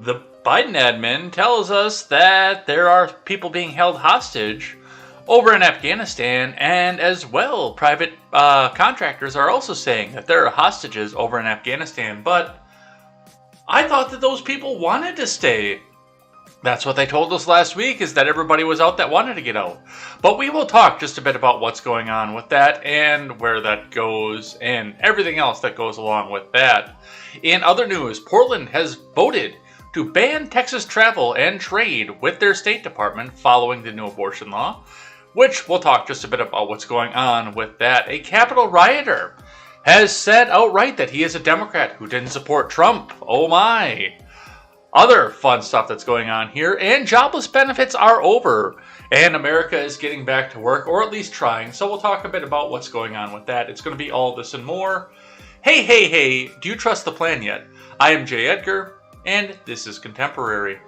The Biden admin tells us that there are people being held hostage over in Afghanistan, and as well, private contractors are also saying that there are hostages over in Afghanistan, but I thought that those people wanted to stay. That's what they told us last week, is that everybody was out that wanted to get out. But we will talk just a bit about what's going on with that and where that goes and everything else that goes along with that. In other news, Portland has voted to ban Texas travel and trade with their State Department following the new abortion law, which we'll talk just a bit about what's going on with that. A Capitol rioter has said outright that he is a Democrat who didn't support Trump. Oh my. Other fun stuff that's going on here, and jobless benefits are over, and America is getting back to work, or at least trying, so we'll talk a bit about what's going on with that. It's going to be all this and more. Hey, do you trust the plan yet? I am Jay Edgar, and this is Contemporary.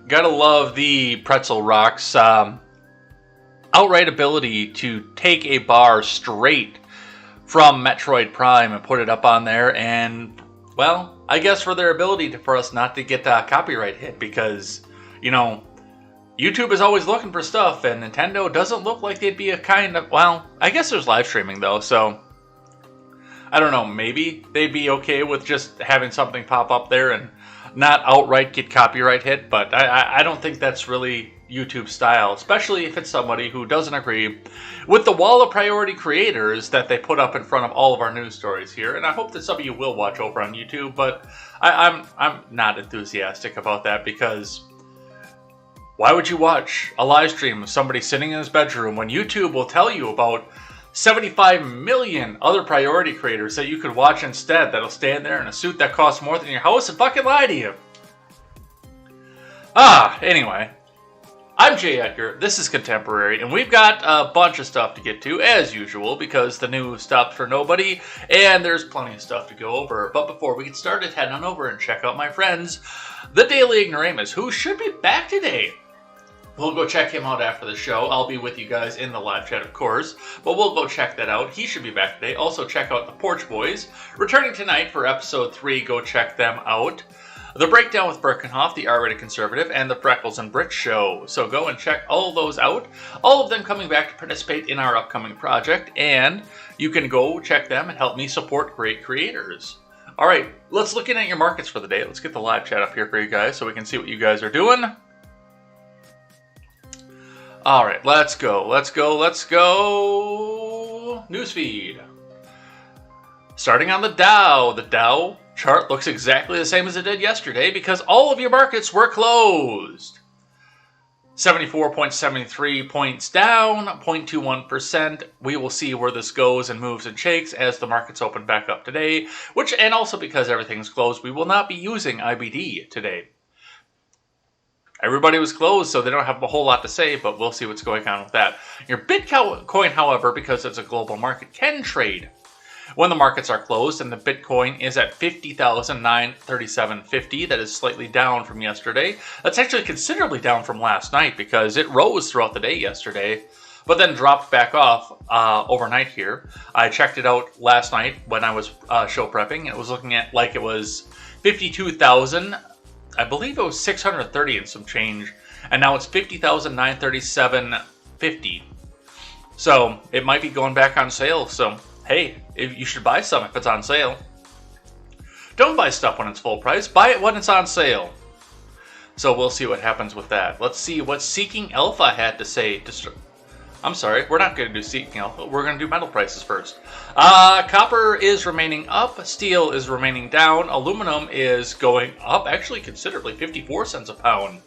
Gotta love the Pretzel Rock's outright ability to take a bar straight from Metroid Prime and put it up on there, and, well, I guess for their ability for us not to get a copyright hit, because, you know, YouTube is always looking for stuff, and Nintendo doesn't look like they'd be a kind of, well, I guess there's live streaming though, so I don't know, maybe they'd be okay with just having something pop up there and not outright get copyright hit, but I don't think that's really YouTube style, especially if it's somebody who doesn't agree with the wall of priority creators that they put up in front of all of our news stories here. And I hope that some of you will watch over on YouTube, but I'm not enthusiastic about that, because why would you watch a live stream of somebody sitting in his bedroom when YouTube will tell you about 75 million other priority creators that you could watch instead that'll stand there in a suit that costs more than your house and fucking lie to you? Anyway. I'm Jay Edgar, this is Contemporary, and we've got a bunch of stuff to get to, as usual, because the news stops for nobody, and there's plenty of stuff to go over. But before we get started, head on over and check out my friends, the Daily Ignoramus, who should be back today. We'll go check him out after the show. I'll be with you guys in the live chat, of course, but we'll go check that out. He should be back today. Also, check out the Porch Boys, returning tonight for episode 3. Go check them out. The Breakdown with Birkenhoff, the R-Rated Conservative, and the Freckles and Brit Show. So go and check all those out. All of them coming back to participate in our upcoming project, and you can go check them and help me support great creators. All right, let's look in at your markets for the day. Let's get the live chat up here for you guys so we can see what you guys are doing. All right, let's go. Newsfeed. Starting on the Dow chart looks exactly the same as it did yesterday because all of your markets were closed. 74.73 points down, 0.21%. We will see where this goes and moves and shakes as the markets open back up today, and also because everything's closed, we will not be using IBD today. Everybody was closed, so they don't have a whole lot to say, but we'll see what's going on with that. Your Bitcoin, however, because it's a global market, can trade when the markets are closed, and the Bitcoin is at $50,937.50. That is slightly down from yesterday. That's actually considerably down from last night because it rose throughout the day yesterday, but then dropped back off overnight here. I checked it out last night when I was show prepping. It was looking at like it was 52,000. I believe it was 630 and some change, and now it's 50,937.50. So it might be going back on sale. So hey, you should buy some if it's on sale. Don't buy stuff when it's full price. Buy it when it's on sale. So we'll see what happens with that. Let's see what Seeking Alpha had to say. I'm sorry, we're not going to do Seeking Alpha. We're going to do metal prices first. Copper is remaining up. Steel is remaining down. Aluminum is going up, actually considerably, 54 cents a pound.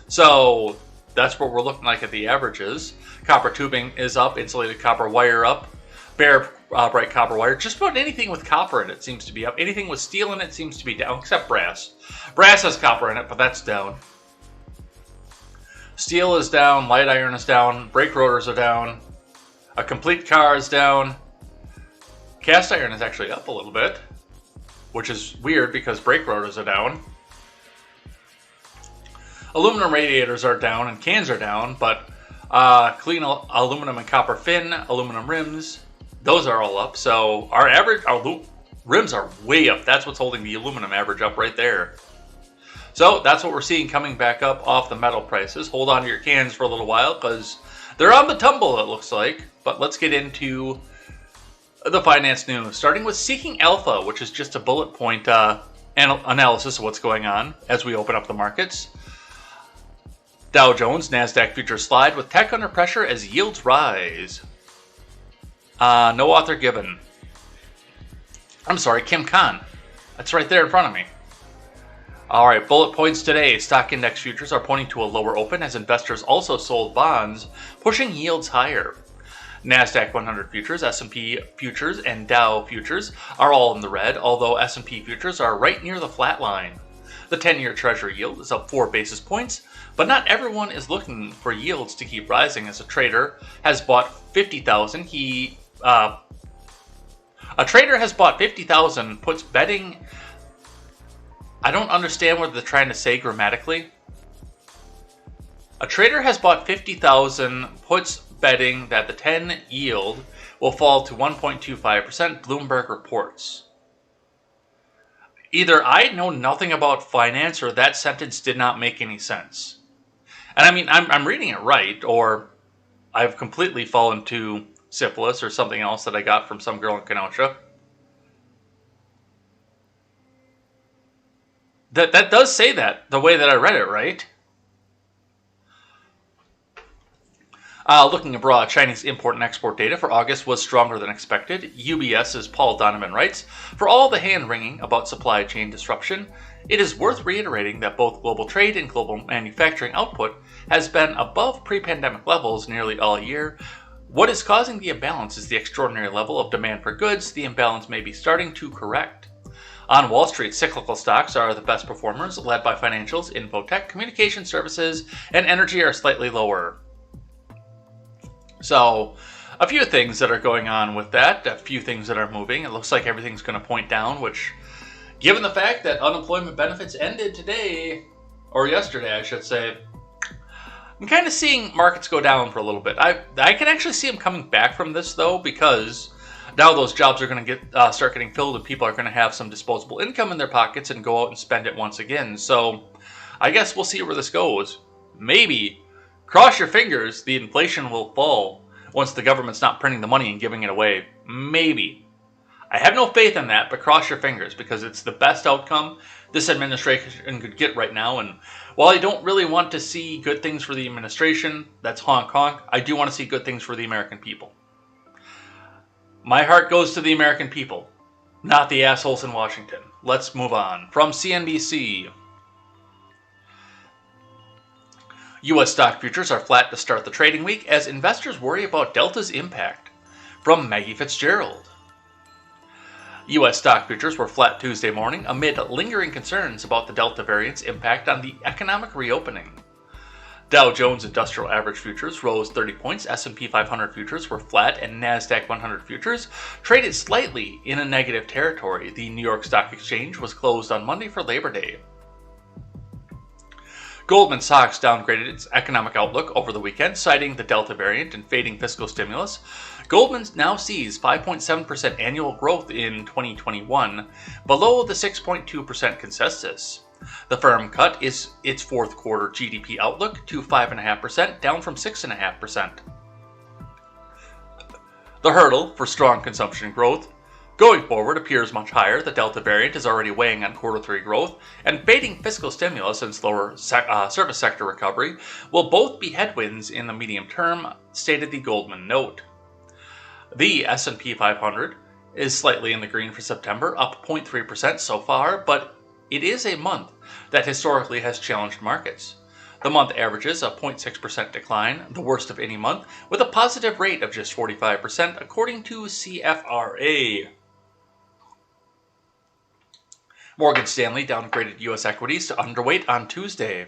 So that's what we're looking like at the averages. Copper tubing is up. Insulated copper wire up. Bare bright copper wire. Just about anything with copper in it seems to be up. Anything with steel in it seems to be down, except brass. Brass has copper in it, but that's down. Steel is down, light iron is down, brake rotors are down, a complete car is down. Cast iron is actually up a little bit, which is weird because brake rotors are down. Aluminum radiators are down and cans are down, but clean aluminum and copper fin, aluminum rims, those are all up. So our rims are way up. That's what's holding the aluminum average up right there. So that's what we're seeing coming back up off the metal prices. Hold on to your cans for a little while because they're on the tumble, it looks like. But let's get into the finance news, starting with Seeking Alpha, which is just a bullet point analysis of what's going on as we open up the markets. Dow Jones, NASDAQ futures slide with tech under pressure as yields rise. No author given. I'm sorry, Kim Khan. That's right there in front of me. All right, bullet points today. Stock index futures are pointing to a lower open as investors also sold bonds, pushing yields higher. NASDAQ 100 futures, S&P futures, and Dow futures are all in the red, although S&P futures are right near the flat line. The 10-year Treasury yield is up 4 basis points, but not everyone is looking for yields to keep rising as a trader has bought 50,000. A trader has bought 50,000, puts betting. I don't understand what they're trying to say grammatically. A trader has bought 50,000, puts betting that the 10 yield will fall to 1.25%, Bloomberg reports. Either I know nothing about finance or that sentence did not make any sense. And I mean, I'm reading it right, or I've completely fallen to syphilis or something else that I got from some girl in Kenosha. That does say that, the way that I read it, right? Looking abroad, Chinese import and export data for August was stronger than expected. UBS's Paul Donovan writes, for all the hand-wringing about supply chain disruption, it is worth reiterating that both global trade and global manufacturing output has been above pre-pandemic levels nearly all year. What is causing the imbalance is the extraordinary level of demand for goods. The imbalance may be starting to correct. On Wall Street, cyclical stocks are the best performers, led by financials, infotech, communication services, and energy are slightly lower. So, a few things that are going on with that, a few things that are moving. It looks like everything's going to point down, which, given the fact that unemployment benefits ended today, or yesterday, I should say, I'm kind of seeing markets go down for a little bit. I can actually see them coming back from this, though, because now those jobs are going to start getting filled and people are going to have some disposable income in their pockets and go out and spend it once again. So I guess we'll see where this goes. Maybe, cross your fingers, the inflation will fall once the government's not printing the money and giving it away. Maybe. I have no faith in that, but cross your fingers because it's the best outcome this administration could get right now. And while I don't really want to see good things for the administration, that's honk honk, I do want to see good things for the American people. My heart goes to the American people, not the assholes in Washington. Let's move on. From CNBC. U.S. stock futures are flat to start the trading week as investors worry about Delta's impact. From Maggie Fitzgerald. U.S. stock futures were flat Tuesday morning amid lingering concerns about the Delta variant's impact on the economic reopening. Dow Jones Industrial Average futures rose 30 points, S&P 500 futures were flat, and NASDAQ 100 futures traded slightly in a negative territory. The New York Stock Exchange was closed on Monday for Labor Day. Goldman Sachs downgraded its economic outlook over the weekend, citing the Delta variant and fading fiscal stimulus. Goldman now sees 5.7% annual growth in 2021, below the 6.2% consensus. The firm cut its fourth quarter GDP outlook to 5.5%, down from 6.5%. The hurdle for strong consumption growth going forward appears much higher. The Delta variant is already weighing on quarter 3 growth, and fading fiscal stimulus and slower service sector recovery will both be headwinds in the medium term, stated the Goldman note. The S&P 500 is slightly in the green for September, up 0.3% so far, but it is a month that historically has challenged markets. The month averages a 0.6% decline, the worst of any month, with a positive rate of just 45%, according to CFRA. Morgan Stanley downgraded U.S. equities to underweight on Tuesday.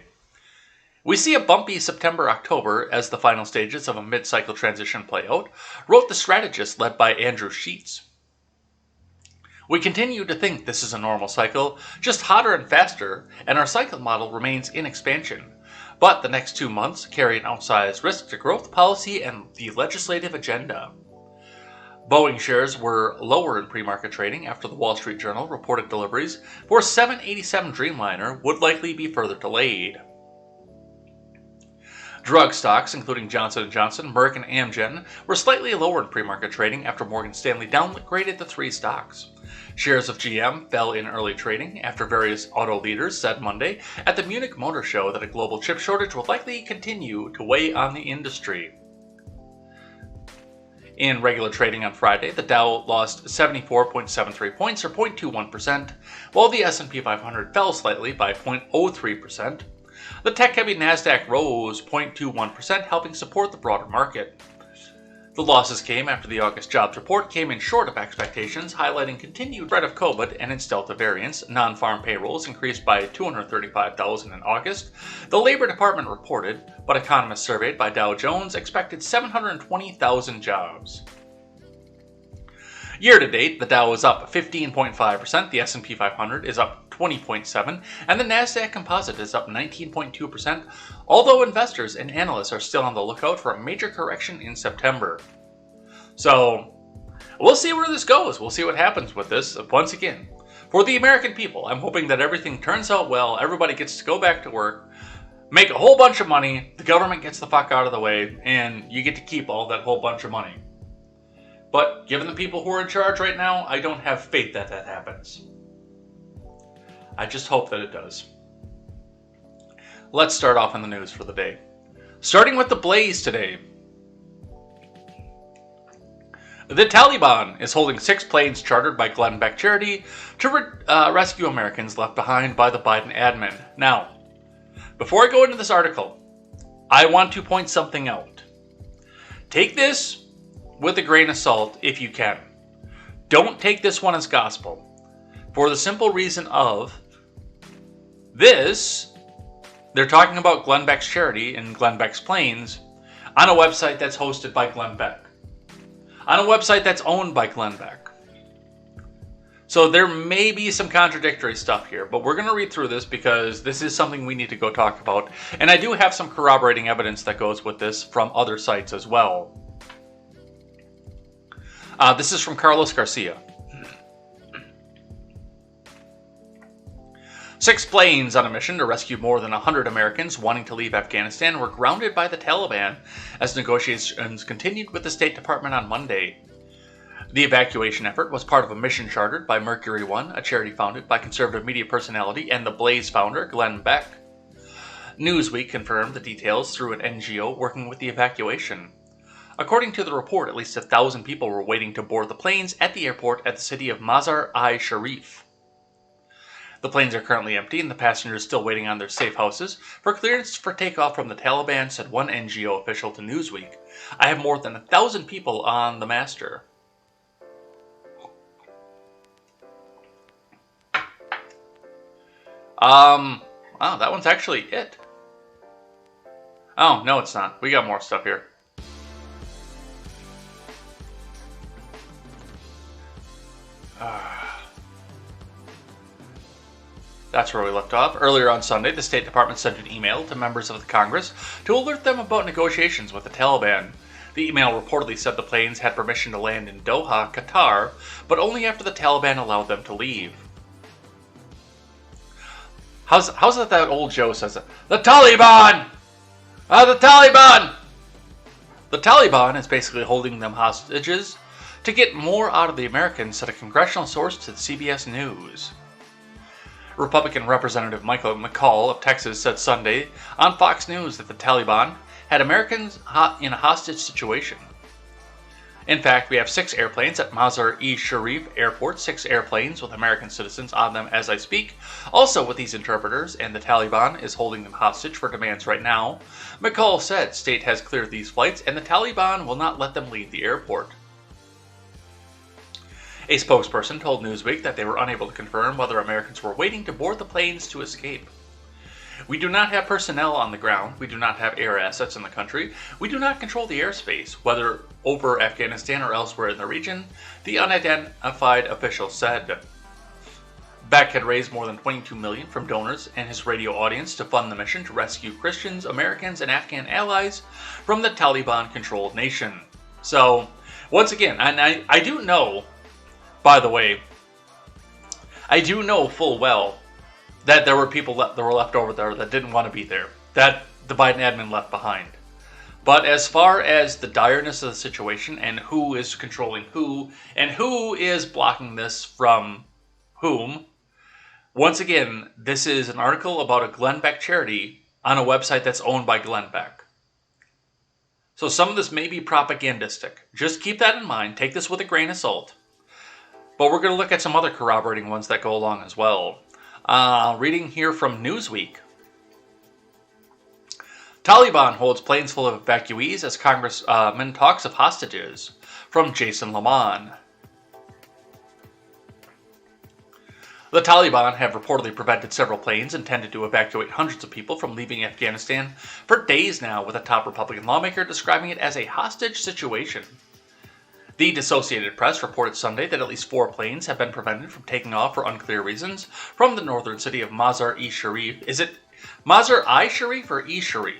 We see a bumpy September-October as the final stages of a mid-cycle transition play out, wrote the strategist led by Andrew Sheets. We continue to think this is a normal cycle, just hotter and faster, and our cycle model remains in expansion. But the next 2 months carry an outsized risk to growth policy and the legislative agenda. Boeing shares were lower in pre-market trading after the Wall Street Journal reported deliveries for 787 Dreamliner would likely be further delayed. Drug stocks, including Johnson & Johnson, Merck, and Amgen, were slightly lower in pre-market trading after Morgan Stanley downgraded the 3 stocks. Shares of GM fell in early trading after various auto leaders said Monday at the Munich Motor Show that a global chip shortage will likely continue to weigh on the industry. In regular trading on Friday, the Dow lost 74.73 points or 0.21%, while the S&P 500 fell slightly by 0.03%. The tech-heavy Nasdaq rose 0.21%, helping support the broader market. The losses came after the August jobs report came in short of expectations, highlighting continued spread of COVID and its Delta variants. Non-farm payrolls increased by 235,000 in August. The Labor Department reported, but economists surveyed by Dow Jones expected 720,000 jobs. Year to date, the Dow is up 15.5%, the S&P 500 is up 20.7%, and the Nasdaq Composite is up 19.2%, although investors and analysts are still on the lookout for a major correction in September. So, we'll see where this goes. We'll see what happens with this. Once again, for the American people, I'm hoping that everything turns out well, everybody gets to go back to work, make a whole bunch of money, the government gets the fuck out of the way, and you get to keep all that whole bunch of money. But given the people who are in charge right now, I don't have faith that that happens. I just hope that it does. Let's start off in the news for the day. Starting with the blaze today. The Taliban is holding 6 planes chartered by Glenn Beck Charity to rescue Americans left behind by the Biden admin. Now, before I go into this article, I want to point something out. Take this with a grain of salt if you can. Don't take this one as gospel. For the simple reason of this, they're talking about Glenn Beck's charity and Glenn Beck's planes on a website that's hosted by Glenn Beck. On a website that's owned by Glenn Beck. So there may be some contradictory stuff here, but we're going to read through this because this is something we need to go talk about. And I do have some corroborating evidence that goes with this from other sites as well. This is from Carlos Garcia. 6 planes on a mission to rescue more than 100 Americans wanting to leave Afghanistan were grounded by the Taliban as negotiations continued with the State Department on Monday. The evacuation effort was part of a mission chartered by Mercury One, a charity founded by conservative media personality and the Blaze founder, Glenn Beck. Newsweek confirmed the details through an NGO working with the evacuation. According to the report, at least 1,000 people were waiting to board the planes at the airport at the city of Mazar-i-Sharif. The planes are currently empty and the passengers still waiting on their safe houses for clearance for takeoff from the Taliban, said one NGO official to Newsweek. I have more than 1,000 people on the master. Wow, that one's actually it. Oh, no it's not. We got more stuff here. That's where we left off. Earlier on Sunday, the State Department sent an email to members of the Congress to alert them about negotiations with the Taliban. The email reportedly said the planes had permission to land in Doha, Qatar, but only after the Taliban allowed them to leave. How's it that old Joe says it? The Taliban! The Taliban! The Taliban is basically holding them hostages to get more out of the Americans, said a congressional source to the CBS News. Republican Representative Michael McCall of Texas said Sunday on Fox News that the Taliban had Americans in a hostage situation. In fact, we have 6 airplanes at Mazar-i-Sharif Airport, 6 airplanes with American citizens on them as I speak, also with these interpreters, and the Taliban is holding them hostage for demands right now. McCall said state has cleared these flights and the Taliban will not let them leave the airport. A spokesperson told Newsweek that they were unable to confirm whether Americans were waiting to board the planes to escape. We do not have personnel on the ground. We do not have air assets in the country. We do not control the airspace, whether over Afghanistan or elsewhere in the region, the unidentified official said. Beck had raised more than $22 million from donors and his radio audience to fund the mission to rescue Christians, Americans, and Afghan allies from the Taliban-controlled nation. So, once again, and I do know, by the way, I do know full well that there were people that were left over there that didn't want to be there, that the Biden admin left behind. But as far as the direness of the situation and who is controlling who and who is blocking this from whom, once again, this is an article about a Glenn Beck charity on a website that's owned by Glenn Beck. So some of this may be propagandistic. Just keep that in mind. Take this with a grain of salt. But we're going to look at some other corroborating ones that go along as well. Reading here from Newsweek. Taliban holds planes full of evacuees as Congressman talks of hostages. From Jason Lamont. The Taliban have reportedly prevented several planes intended to evacuate hundreds of people from leaving Afghanistan for days now, with a top Republican lawmaker describing it as a hostage situation. The Associated Press reported Sunday that at least 4 planes have been prevented from taking off for unclear reasons from the northern city of Mazar-e-Sharif. Is it Mazar-i-Sharif or E-Sharif?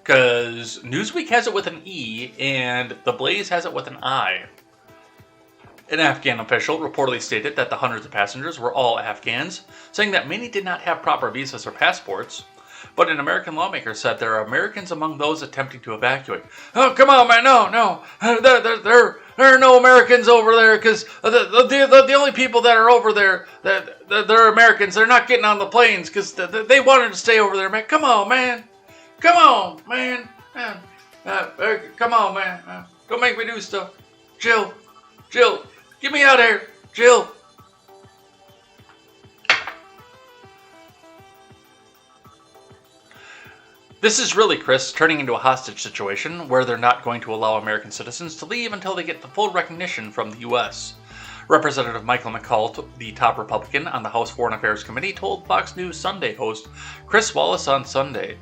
Because Newsweek has it with an E and The Blaze has it with an I. An Afghan official reportedly stated that the hundreds of passengers were all Afghans, saying that many did not have proper visas or passports. But an American lawmaker said there are Americans among those attempting to evacuate. Oh, come on, man, no. There are no Americans over there, because the only people that are over there, they're Americans. They're not getting on the planes, because they wanted to stay over there, man. Come on, man. Come on, man. Come on, man. Don't make me do stuff. Jill, get me out of here. Jill. This is really, Chris, turning into a hostage situation where they're not going to allow American citizens to leave until they get the full recognition from the U.S. Representative Michael McCall, the top Republican on the House Foreign Affairs Committee, told Fox News Sunday host Chris Wallace on Sunday.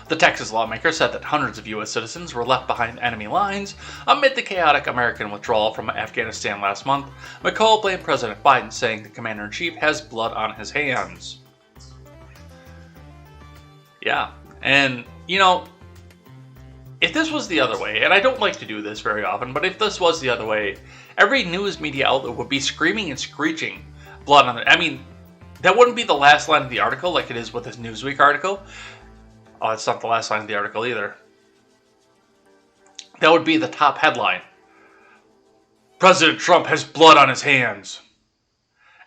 The Texas lawmaker said that hundreds of U.S. citizens were left behind enemy lines amid the chaotic American withdrawal from Afghanistan last month. McCall blamed President Biden, saying the commander-in-chief has blood on his hands. Yeah, and, if this was the other way, and I don't like to do this very often, but if this was the other way, every news media outlet would be screaming and screeching blood on it. I mean, that wouldn't be the last line of the article like it is with this Newsweek article. Oh, it's not the last line of the article either. That would be the top headline. President Trump has blood on his hands.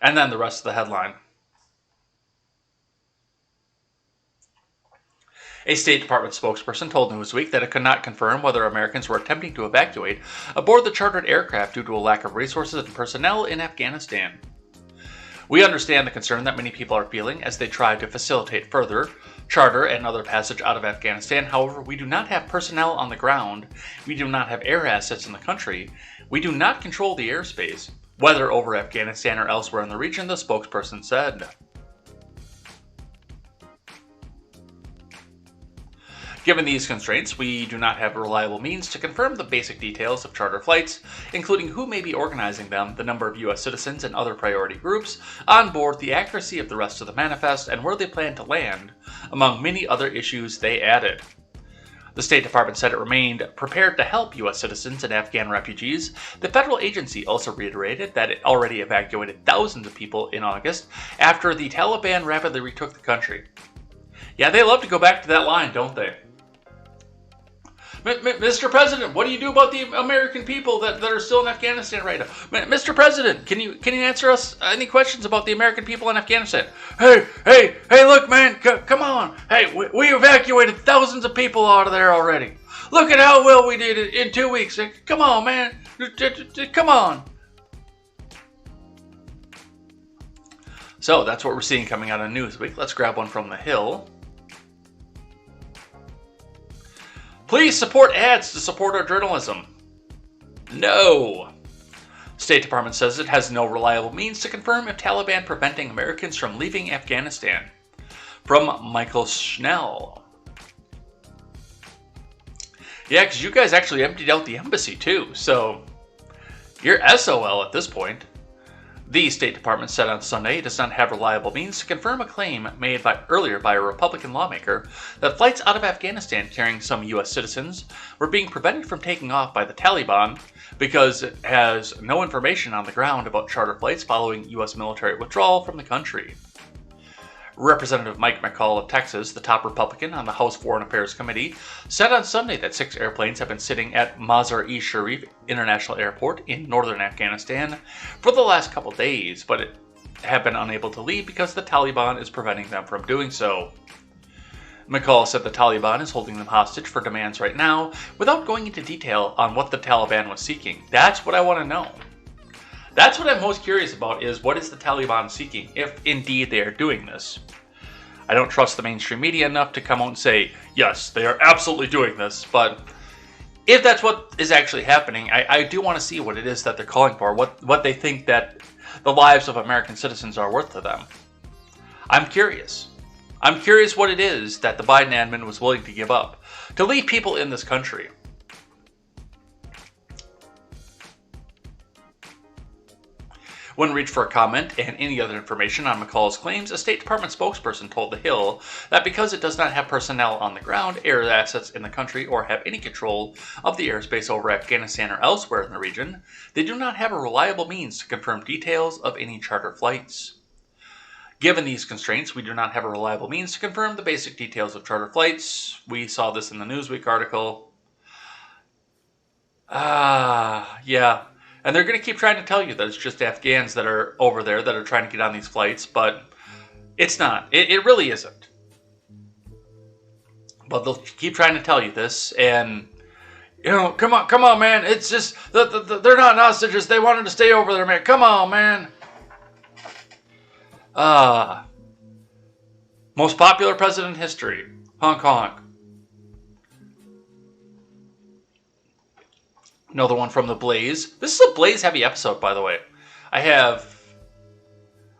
And then the rest of the headline. A State Department spokesperson told Newsweek that it could not confirm whether Americans were attempting to evacuate aboard the chartered aircraft due to a lack of resources and personnel in Afghanistan. We understand the concern that many people are feeling as they try to facilitate further charter and other passage out of Afghanistan. However, we do not have personnel on the ground. We do not have air assets in the country. We do not control the airspace, whether over Afghanistan or elsewhere in the region, the spokesperson said. Given these constraints, we do not have reliable means to confirm the basic details of charter flights, including who may be organizing them, the number of U.S. citizens and other priority groups on board, the accuracy of the rest of the manifest, and where they plan to land, among many other issues they added. The State Department said it remained prepared to help U.S. citizens and Afghan refugees. The federal agency also reiterated that it already evacuated thousands of people in August after the Taliban rapidly retook the country. Yeah, they love to go back to that line, don't they? Mr. President, what do you do about the American people that are still in Afghanistan right now? Mr. President, can you answer us any questions about the American people in Afghanistan? Hey, look, man, come on. Hey, we evacuated thousands of people out of there already. Look at how well we did it in 2 weeks. Come on, man. Come on. So that's what we're seeing coming out of Newsweek. Let's grab one from The Hill. Please support ads to support our journalism. No. State Department says it has no reliable means to confirm if Taliban preventing Americans from leaving Afghanistan. From Michael Schnell. Yeah, because you guys actually emptied out the embassy too, so you're SOL at this point. The State Department said on Sunday it does not have reliable means to confirm a claim made earlier by a Republican lawmaker that flights out of Afghanistan carrying some U.S. citizens were being prevented from taking off by the Taliban because it has no information on the ground about charter flights following U.S. military withdrawal from the country. Representative Mike McCall of Texas, the top Republican on the House Foreign Affairs Committee, said on Sunday that 6 airplanes have been sitting at Mazar-e-Sharif International Airport in northern Afghanistan for the last couple days, but have been unable to leave because the Taliban is preventing them from doing so. McCall said the Taliban is holding them hostage for demands right now without going into detail on what the Taliban was seeking. That's what I want to know. That's what I'm most curious about, is what is the Taliban seeking, if indeed they are doing this. I don't trust the mainstream media enough to come out and say, yes, they are absolutely doing this, but if that's what is actually happening, I do want to see what it is that they're calling for, what they think that the lives of American citizens are worth to them. I'm curious. I'm curious what it is that the Biden admin was willing to give up to leave people in this country. When reached for a comment and any other information on McCall's claims, a State Department spokesperson told The Hill that because it does not have personnel on the ground, air assets in the country, or have any control of the airspace over Afghanistan or elsewhere in the region, they do not have a reliable means to confirm details of any charter flights. Given these constraints, we do not have a reliable means to confirm the basic details of charter flights. We saw this in the Newsweek article. Yeah. And they're going to keep trying to tell you that it's just Afghans that are over there that are trying to get on these flights, but it's not. It really isn't. But they'll keep trying to tell you this, and, you know, come on, man. It's just, they're not hostages. They wanted to stay over there, man. Come on, man. Most popular president in history. Honk, honk. Another one from The Blaze. This is a Blaze-heavy episode, by the way. I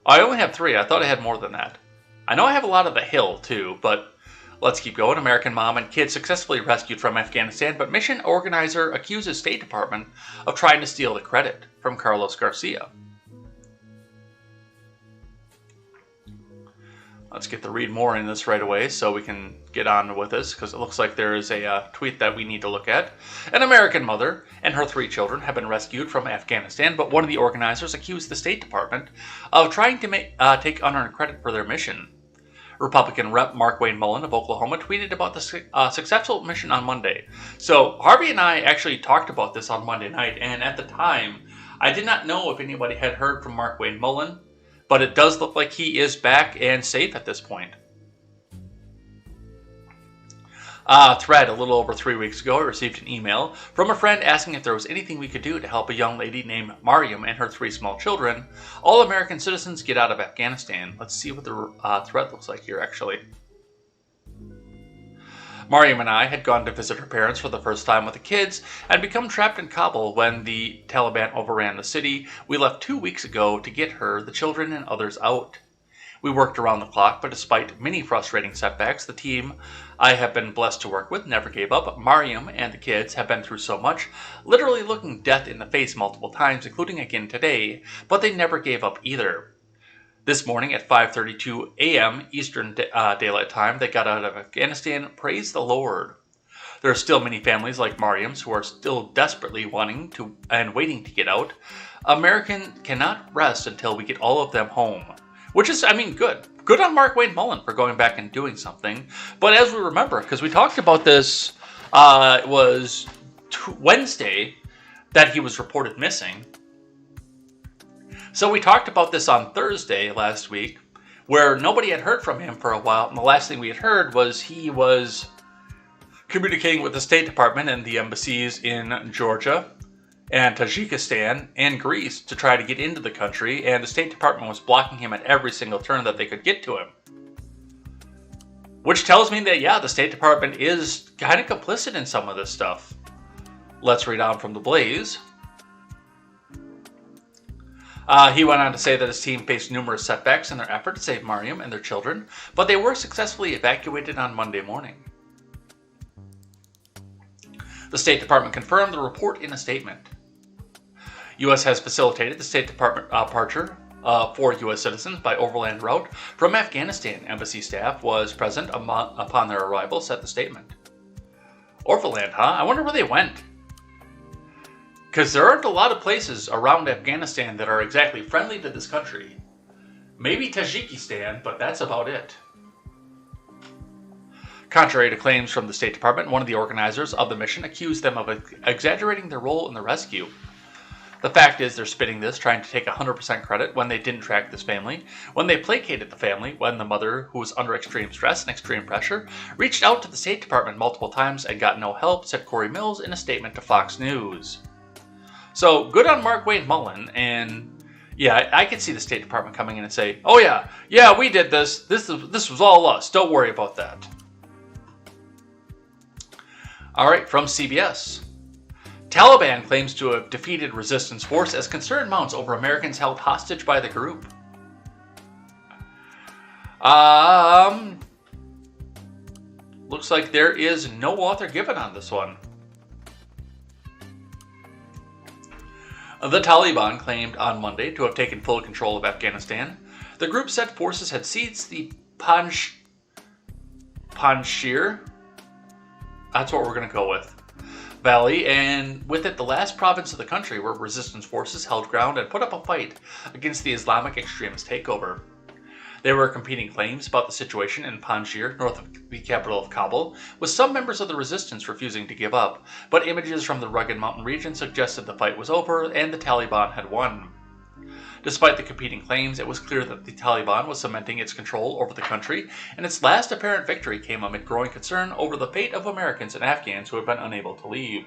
only have 3. I thought I had more than that. I know I have a lot of The Hill, too, but let's keep going. American mom and kid successfully rescued from Afghanistan, but mission organizer accuses State Department of trying to steal the credit. From Carlos Garcia. Let's get to read more in this right away so we can get on with this, because it looks like there is a tweet that we need to look at. An American mother and her 3 children have been rescued from Afghanistan, but one of the organizers accused the State Department of trying to take unearned credit for their mission. Republican Rep. Mark Wayne Mullen of Oklahoma tweeted about the successful mission on Monday. So Harvey and I actually talked about this on Monday night, and at the time, I did not know if anybody had heard from Mark Wayne Mullen, but it does look like he is back and safe at this point. Thread, a little over 3 weeks ago, I received an email from a friend asking if there was anything we could do to help a young lady named Mariam and her 3 small children, all American citizens, get out of Afghanistan. Let's see what the thread looks like here, actually. Mariam and I had gone to visit her parents for the first time with the kids and become trapped in Kabul when the Taliban overran the city. We left 2 weeks ago to get her, the children, and others out. We worked around the clock, but despite many frustrating setbacks, the team I have been blessed to work with never gave up. Mariam and the kids have been through so much, literally looking death in the face multiple times, including again today, but they never gave up either. This morning at 5:32 a.m. Eastern Daylight Time, they got out of Afghanistan. Praise the Lord. There are still many families like Mariam's who are still desperately wanting to and waiting to get out. American cannot rest until we get all of them home. Which is, I mean, good. Good on Mark Wayne Mullen for going back and doing something. But as we remember, because we talked about this, it was Wednesday that he was reported missing. So we talked about this on Thursday last week, where nobody had heard from him for a while, and the last thing we had heard was he was communicating with the State Department and the embassies in Georgia and Tajikistan and Greece to try to get into the country, and the State Department was blocking him at every single turn that they could get to him. Which tells me that, yeah, the State Department is kind of complicit in some of this stuff. Let's read on from The Blaze. He went on to say that his team faced numerous setbacks in their effort to save Mariam and their children, but they were successfully evacuated on Monday morning. The State Department confirmed the report in a statement. U.S. has facilitated the State Department departure for U.S. citizens by overland route from Afghanistan. Embassy staff was present upon their arrival, said the statement. Overland, huh? I wonder where they went. Because there aren't a lot of places around Afghanistan that are exactly friendly to this country. Maybe Tajikistan, but that's about it. Contrary to claims from the State Department, one of the organizers of the mission accused them of exaggerating their role in the rescue. The fact is they're spinning this, trying to take 100% credit when they didn't track this family, when they placated the family, when the mother, who was under extreme stress and extreme pressure, reached out to the State Department multiple times and got no help, said Corey Mills in a statement to Fox News. So, good on Mark Wayne Mullen, and yeah, I could see the State Department coming in and say, oh yeah, we did this. This was all us. Don't worry about that. All right, from CBS. Taliban claims to have defeated resistance force as concern mounts over Americans held hostage by the group. Looks like there is no author given on this one. The Taliban claimed on Monday to have taken full control of Afghanistan. The group said forces had seized the Panjshir, that's what we're going to go with, Valley, and with it the last province of the country where resistance forces held ground and put up a fight against the Islamic extremist takeover. There were competing claims about the situation in Panjshir, north of the capital of Kabul, with some members of the resistance refusing to give up, but images from the rugged mountain region suggested the fight was over and the Taliban had won. Despite the competing claims, it was clear that the Taliban was cementing its control over the country, and its last apparent victory came amid growing concern over the fate of Americans and Afghans who had been unable to leave.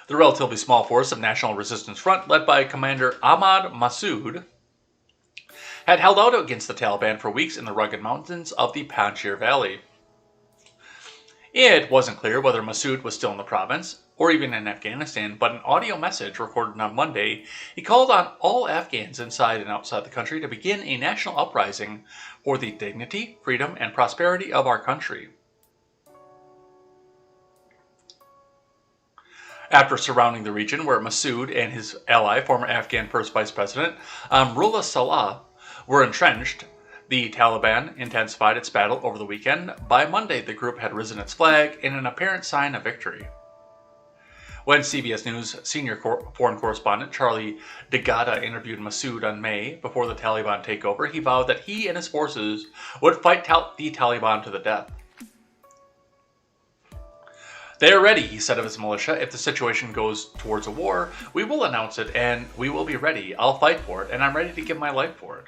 The relatively small force of National Resistance Front, led by Commander Ahmad Massoud, had held out against the Taliban for weeks in the rugged mountains of the Panjshir Valley. It wasn't clear whether Massoud was still in the province, or even in Afghanistan, but an audio message recorded on Monday, he called on all Afghans inside and outside the country to begin a national uprising for the dignity, freedom, and prosperity of our country. After surrounding the region where Massoud and his ally, former Afghan First Vice President Amrullah Saleh, were entrenched, the Taliban intensified its battle over the weekend. By Monday, the group had risen its flag in an apparent sign of victory. When CBS News senior foreign correspondent Charlie DeGatta interviewed Massoud on May before the Taliban takeover, he vowed that he and his forces would fight the Taliban to the death. They are ready, he said of his militia. If the situation goes towards a war, we will announce it and we will be ready. I'll fight for it and I'm ready to give my life for it.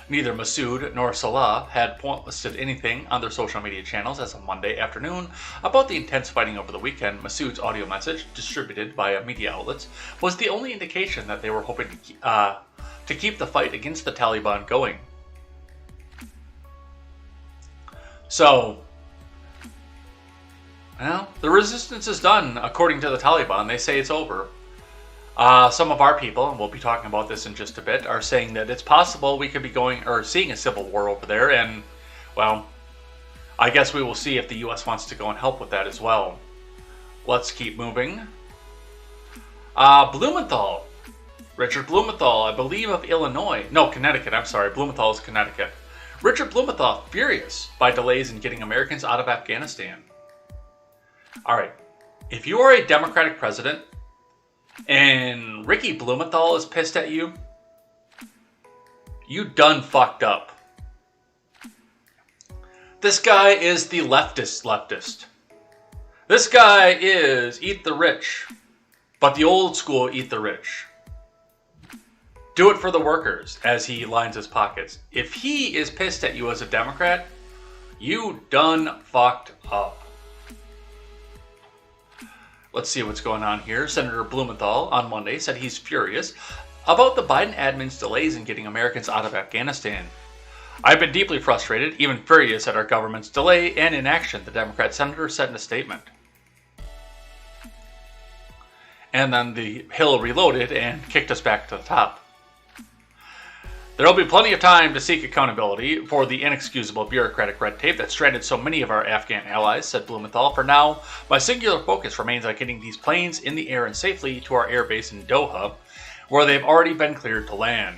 Neither Massoud nor Salah had posted anything on their social media channels as of Monday afternoon about the intense fighting over the weekend. Massoud's audio message, distributed via media outlets, was the only indication that they were hoping to keep the fight against the Taliban going. So, well, the resistance is done, according to the Taliban. They say it's over. Some of our people, and we'll be talking about this in just a bit, are saying that it's possible we could be seeing a civil war over there, and, well, I guess we will see if the U.S. wants to go and help with that as well. Let's keep moving. Blumenthal. Richard Blumenthal, I believe of Illinois. No, Connecticut, I'm sorry. Blumenthal is Connecticut. Richard Blumenthal, furious by delays in getting Americans out of Afghanistan. Alright, if you are a Democratic president, and Ricky Blumenthal is pissed at you, you done fucked up. This guy is the leftist. This guy is eat the rich, but the old school eat the rich. Do it for the workers, as he lines his pockets. If he is pissed at you as a Democrat, you done fucked up. Let's see what's going on here. Senator Blumenthal on Monday said he's furious about the Biden admin's delays in getting Americans out of Afghanistan. I've been deeply frustrated, even furious at our government's delay and inaction, the Democrat senator said in a statement. And then the hill reloaded and kicked us back to the top. There will be plenty of time to seek accountability for the inexcusable bureaucratic red tape that stranded so many of our Afghan allies, said Blumenthal. For now, my singular focus remains on getting these planes in the air and safely to our airbase in Doha, where they've already been cleared to land.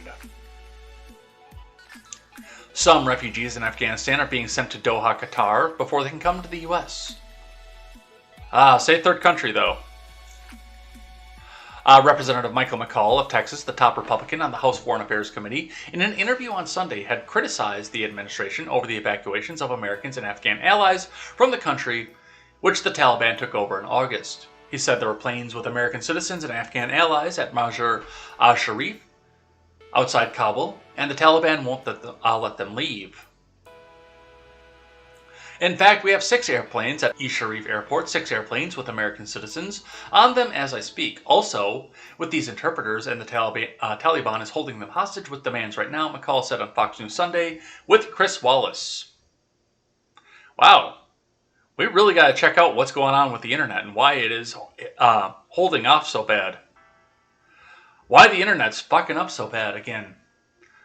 Some refugees in Afghanistan are being sent to Doha, Qatar, before they can come to the U.S. Say third country, though. Representative Michael McCall of Texas, the top Republican on the House Foreign Affairs Committee, in an interview on Sunday had criticized the administration over the evacuations of Americans and Afghan allies from the country, which the Taliban took over in August. He said there were planes with American citizens and Afghan allies at Mazar-e-Sharif outside Kabul, and the Taliban won't let them leave. In fact, we have 6 airplanes at Sharif Airport, 6 airplanes with American citizens on them as I speak. Also, with these interpreters, and the Taliban is holding them hostage with demands right now, McCall said on Fox News Sunday with Chris Wallace. Wow. We really got to check out what's going on with the internet and why it is holding off so bad. Why the internet's fucking up so bad again.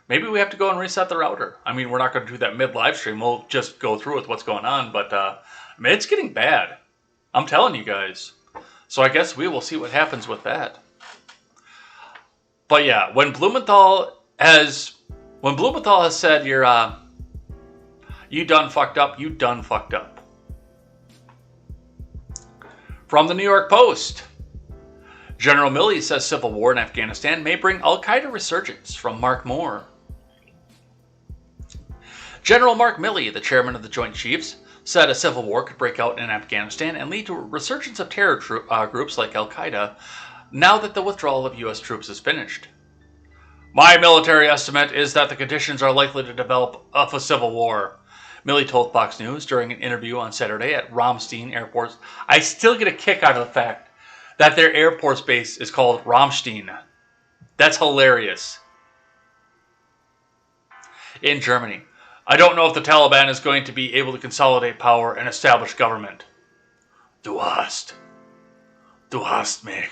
Maybe we have to go and reset the router. I mean, we're not going to do that mid-live stream. We'll just go through with what's going on. But it's getting bad. I'm telling you guys. So I guess we will see what happens with that. But yeah, when Blumenthal has said you done fucked up, you done fucked up. From the New York Post. General Milley says civil war in Afghanistan may bring al-Qaeda resurgence, from Mark Moore. General Mark Milley, the chairman of the Joint Chiefs, said a civil war could break out in Afghanistan and lead to a resurgence of terror groups like al-Qaeda now that the withdrawal of U.S. troops is finished. My military estimate is that the conditions are likely to develop of a civil war, Milley told Fox News during an interview on Saturday at Ramstein Airport. I still get a kick out of the fact that their Air Force base is called Ramstein. That's hilarious. In Germany. I don't know if the Taliban is going to be able to consolidate power and establish government. Du hast mich.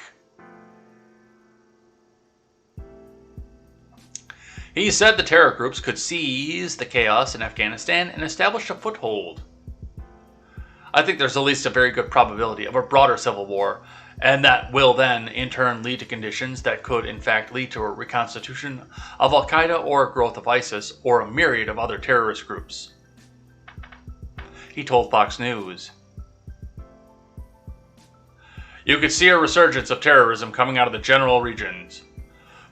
He said the terror groups could seize the chaos in Afghanistan and establish a foothold. I think there's at least a very good probability of a broader civil war, and that will then, in turn, lead to conditions that could, in fact, lead to a reconstitution of al-Qaeda or a growth of ISIS or a myriad of other terrorist groups. He told Fox News. You could see a resurgence of terrorism coming out of the general regions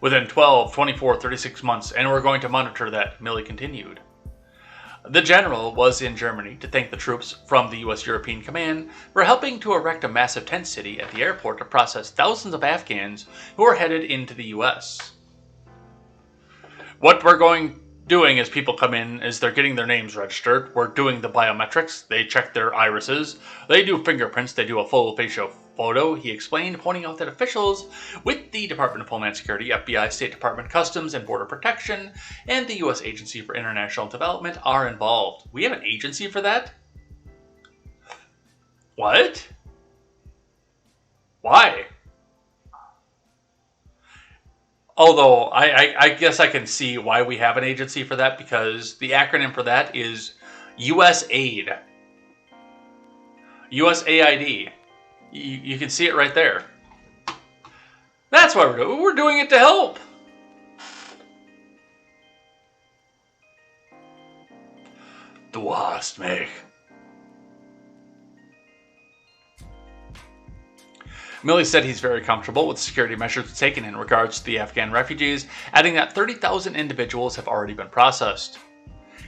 within 12, 24, 36 months, and we're going to monitor that, Milley continued. The general was in Germany to thank the troops from the U.S. European Command for helping to erect a massive tent city at the airport to process thousands of Afghans who are headed into the U.S. What we're doing as people come in is they're getting their names registered. We're doing the biometrics. They check their irises. They do fingerprints. They do a full facial photo, he explained, pointing out that officials with the Department of Homeland Security, FBI, State Department, Customs and Border Protection, and the U.S. Agency for International Development are involved. We have an agency for that? What? Why? Although, I guess I can see why we have an agency for that, because the acronym for that is USAID. USAID. You can see it right there. That's why we're doing it. We're doing it to help. Du hast mich. Milley said he's very comfortable with the security measures taken in regards to the Afghan refugees, adding that 30,000 individuals have already been processed.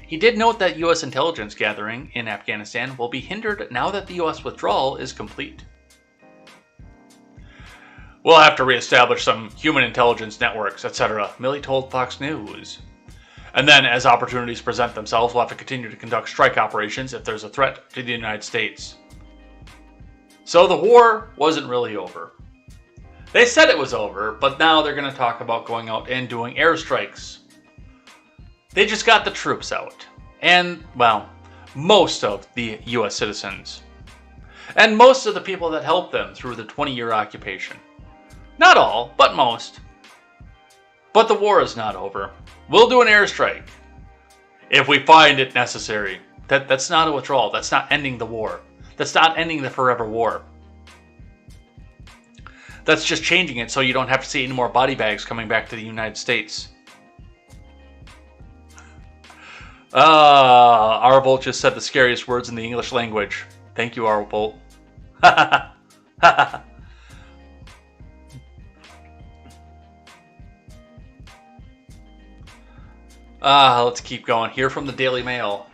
He did note that U.S. intelligence gathering in Afghanistan will be hindered now that the U.S. withdrawal is complete. We'll have to reestablish some human intelligence networks, etc., Milley told Fox News. And then, as opportunities present themselves, we'll have to continue to conduct strike operations if there's a threat to the United States. So the war wasn't really over. They said it was over, but now they're going to talk about going out and doing airstrikes. They just got the troops out. And, well, most of the U.S. citizens. And most of the people that helped them through the 20-year occupation. Not all, but most. But the war is not over. We'll do an airstrike if we find it necessary. That's not a withdrawal. That's not ending the war. That's not ending the forever war. That's just changing it so you don't have to see any more body bags coming back to the United States. Arvolt just said the scariest words in the English language. Thank you, Arvolt. Let's keep going. Here from the Daily Mail.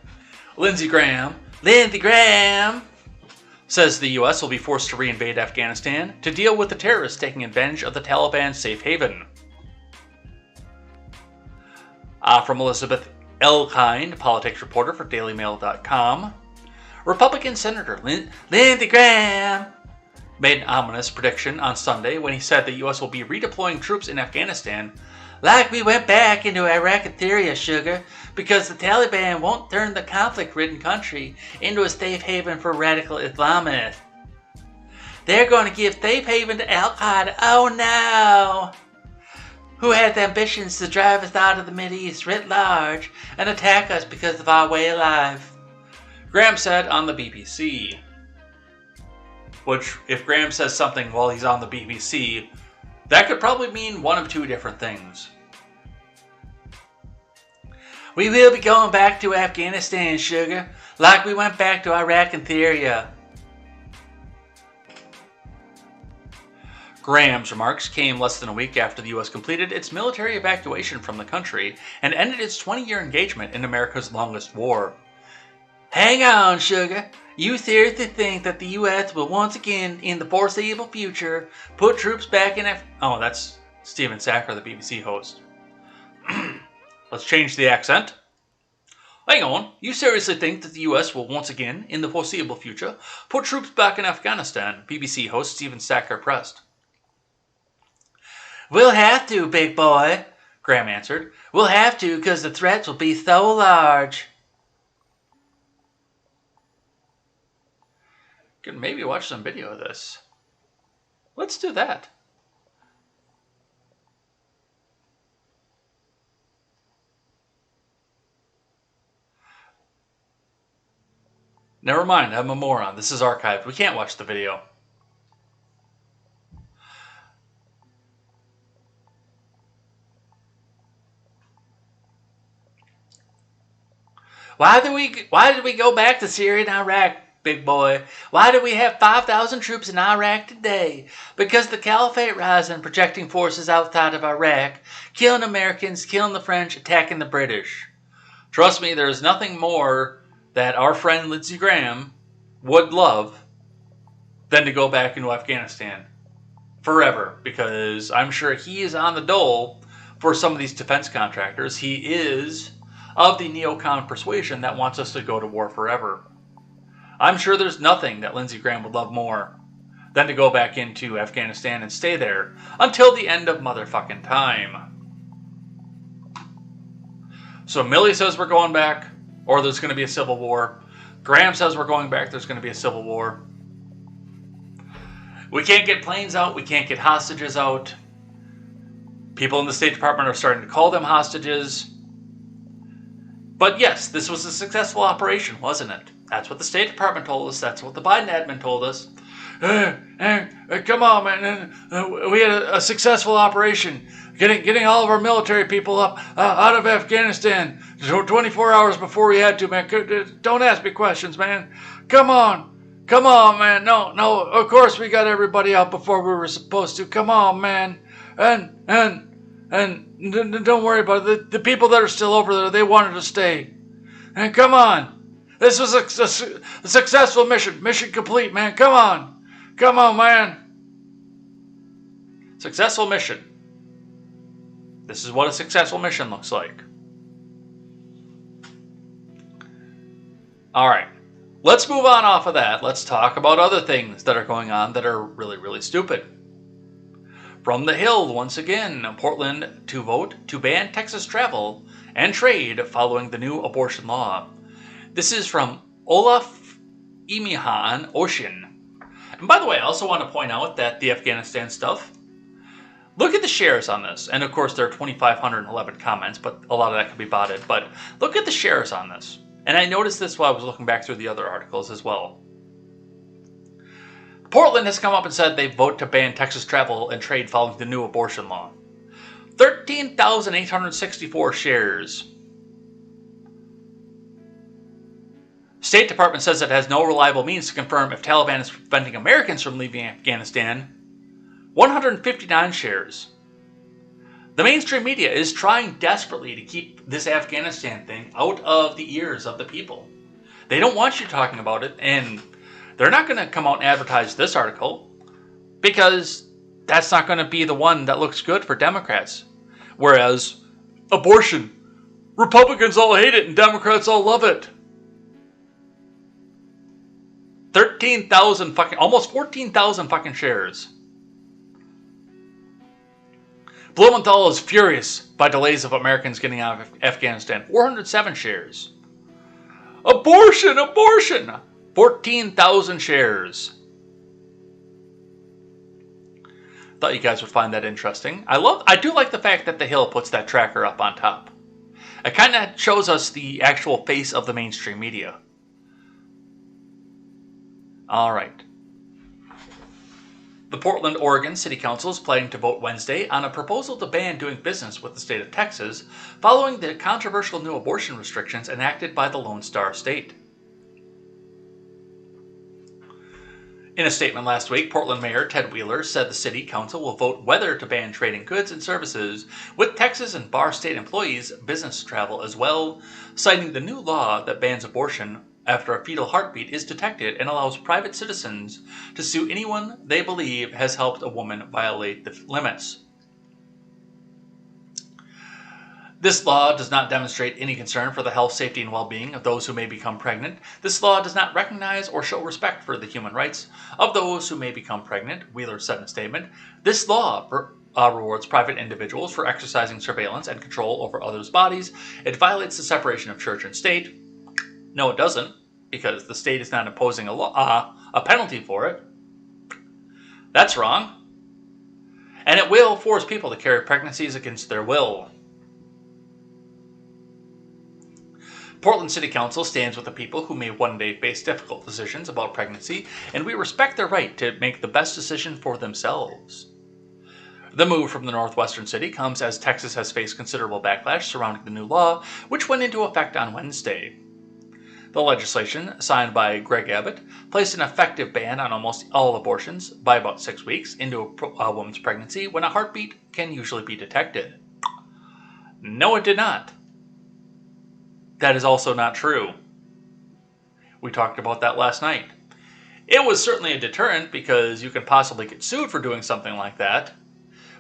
Lindsey Graham says the U.S. will be forced to reinvade Afghanistan to deal with the terrorists taking advantage of the Taliban safe haven. From Elizabeth Elkind, politics reporter for DailyMail.com. Republican Senator Lindsey Graham made an ominous prediction on Sunday when he said the U.S. will be redeploying troops in Afghanistan like we went back into Iraq and Syria, sugar, because the Taliban won't turn the conflict-ridden country into a safe haven for radical Islamists. They're going to give safe haven to Al-Qaeda, oh no! Who has ambitions to drive us out of the Mideast writ large and attack us because of our way of life. Graham said on the BBC. Which, if Graham says something while he's on the BBC, that could probably mean one of two different things. We will be going back to Afghanistan, sugar, like we went back to Iraq and Syria. Graham's remarks came less than a week after the U.S. completed its military evacuation from the country and ended its 20-year engagement in America's longest war. Hang on, sugar. You seriously think that the U.S. will once again, in the foreseeable future, put troops back in Oh, that's Stephen Sacker, the BBC host. Let's change the accent. Hang on. You seriously think that the U.S. will once again, in the foreseeable future, put troops back in Afghanistan? BBC host Stephen Sacker pressed. We'll have to, big boy, Graham answered. We'll have to because the threats will be so large. Could maybe watch some video of this. Let's do that. Never mind, I'm a moron. This is archived. We can't watch the video. Why did we go back to Syria and Iraq, big boy? Why did we have 5,000 troops in Iraq today? Because the caliphate rising, projecting forces outside of Iraq, killing Americans, killing the French, attacking the British. Trust me, there's nothing more that our friend Lindsey Graham would love than to go back into Afghanistan forever, because I'm sure he is on the dole for some of these defense contractors. He is of the neocon persuasion that wants us to go to war forever. I'm sure there's nothing that Lindsey Graham would love more than to go back into Afghanistan and stay there until the end of motherfucking time. So Milley says we're going back, or there's going to be a civil war. Graham says we're going back, there's going to be a civil war. We can't get planes out, we can't get hostages out. People in the State Department are starting to call them hostages. But yes, this was a successful operation, wasn't it? That's what the State Department told us. That's what the Biden admin told us. Come on, man. We had a successful operation. Getting all of our military people up out of Afghanistan 24 hours before we had to, man. Don't ask me questions, man. Come on, man. No. Of course we got everybody out before we were supposed to. Come on, man. And don't worry about it. The people that are still over there, they wanted to stay. And come on. This was a successful mission. Mission complete, man. Come on, man. Successful mission. This is what a successful mission looks like. All right. Let's move on off of that. Let's talk about other things that are going on that are really, really stupid. From the Hill, once again, Portland to vote to ban Texas travel and trade following the new abortion law. This is from Olaf Imihan Ocean. And by the way, I also want to point out that the Afghanistan stuff, Look at the shares on this. And of course, there are 2,511 comments, but a lot of that could be botted. But look at the shares on this. And I noticed this while I was looking back through the other articles as well. Portland has come up and said they vote to ban Texas travel and trade following the new abortion law. 13,864 shares. State Department says it has no reliable means to confirm if Taliban is preventing Americans from leaving Afghanistan. 159 shares. The mainstream media is trying desperately to keep this Afghanistan thing out of the ears of the people. They don't want you talking about it, and they're not going to come out and advertise this article because that's not going to be the one that looks good for Democrats. Whereas abortion, Republicans all hate it and Democrats all love it. 13,000 almost 14,000 fucking shares. Blumenthal is furious by delays of Americans getting out of Afghanistan. 407 shares. Abortion! 14,000 shares. Thought you guys would find that interesting. I do like the fact that The Hill puts that tracker up on top. It kind of shows us the actual face of the mainstream media. All right. The Portland, Oregon City Council is planning to vote Wednesday on a proposal to ban doing business with the state of Texas following the controversial new abortion restrictions enacted by the Lone Star State. In a statement last week, Portland Mayor Ted Wheeler said the City Council will vote whether to ban trading goods and services with Texas and bar state employees' business travel as well, citing the new law that bans abortion after a fetal heartbeat is detected and allows private citizens to sue anyone they believe has helped a woman violate the limits. This law does not demonstrate any concern for the health, safety, and well-being of those who may become pregnant. This law does not recognize or show respect for the human rights of those who may become pregnant, Wheeler said in a statement. This law rewards private individuals for exercising surveillance and control over others' bodies. It violates the separation of church and state. No, it doesn't, because the state is not imposing a penalty for it. That's wrong. And it will force people to carry pregnancies against their will. Portland City Council stands with the people who may one day face difficult decisions about pregnancy, and we respect their right to make the best decision for themselves. The move from the northwestern city comes as Texas has faced considerable backlash surrounding the new law, which went into effect on Wednesday. The legislation, signed by Greg Abbott, placed an effective ban on almost all abortions by about 6 weeks into a woman's pregnancy when a heartbeat can usually be detected. No, it did not. That is also not true. We talked about that last night. It was certainly a deterrent because you can possibly get sued for doing something like that.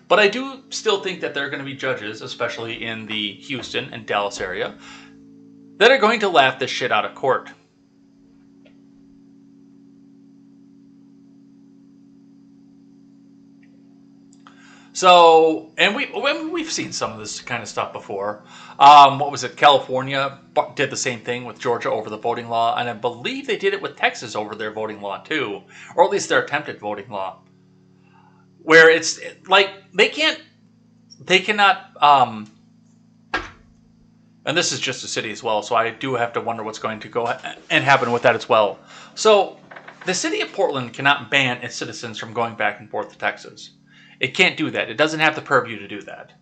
But I do still think that there are going to be judges, especially in the Houston and Dallas area, that are going to laugh this shit out of court. So, and we've seen some of this kind of stuff before. What was it? California did the same thing with Georgia over the voting law, and I believe they did it with Texas over their voting law too, or at least their attempted voting law, where it's like they cannot. And this is just a city as well, so I do have to wonder what's going to go and happen with that as well. So, the city of Portland cannot ban its citizens from going back and forth to Texas. It can't do that. It doesn't have the purview to do that.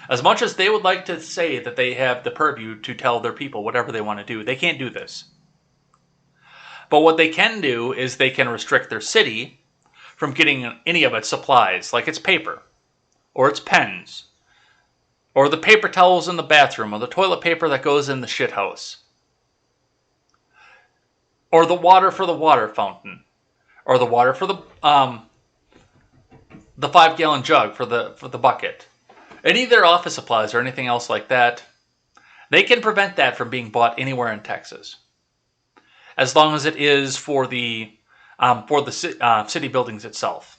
As much as they would like to say that they have the purview to tell their people whatever they want to do, they can't do this. But what they can do is they can restrict their city from getting any of its supplies, like its paper, or its pens, or the paper towels in the bathroom, or the toilet paper that goes in the shit house, or the water for the water fountain, or the water for the 5-gallon jug for the bucket. Any of their office supplies or anything else like that, they can prevent that from being bought anywhere in Texas, as long as it is for the city buildings itself.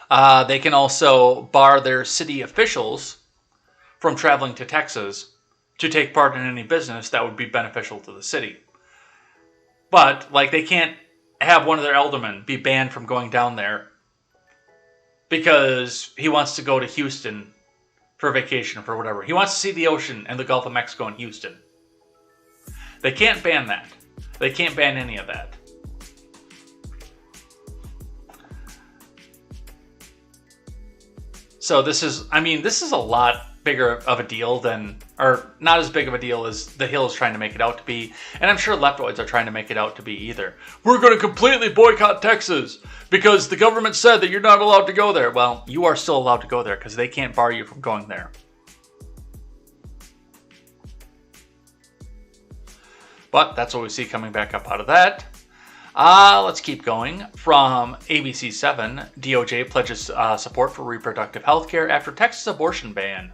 They can also bar their city officials from traveling to Texas to take part in any business that would be beneficial to the city. But, like, they can't have one of their aldermen be banned from going down there because he wants to go to Houston for vacation or for whatever. He wants to see the ocean and the Gulf of Mexico in Houston. They can't ban that. They can't ban any of that. So this is a lot bigger of a deal than, or not as big of a deal as the Hill is trying to make it out to be, and I'm sure leftoids are trying to make it out to be either. We're going to completely boycott Texas because the government said that you're not allowed to go there. Well, you are still allowed to go there because they can't bar you from going there. But that's what we see coming back up out of that. Let's keep going. From ABC 7, DOJ pledges support for reproductive health care after Texas abortion ban.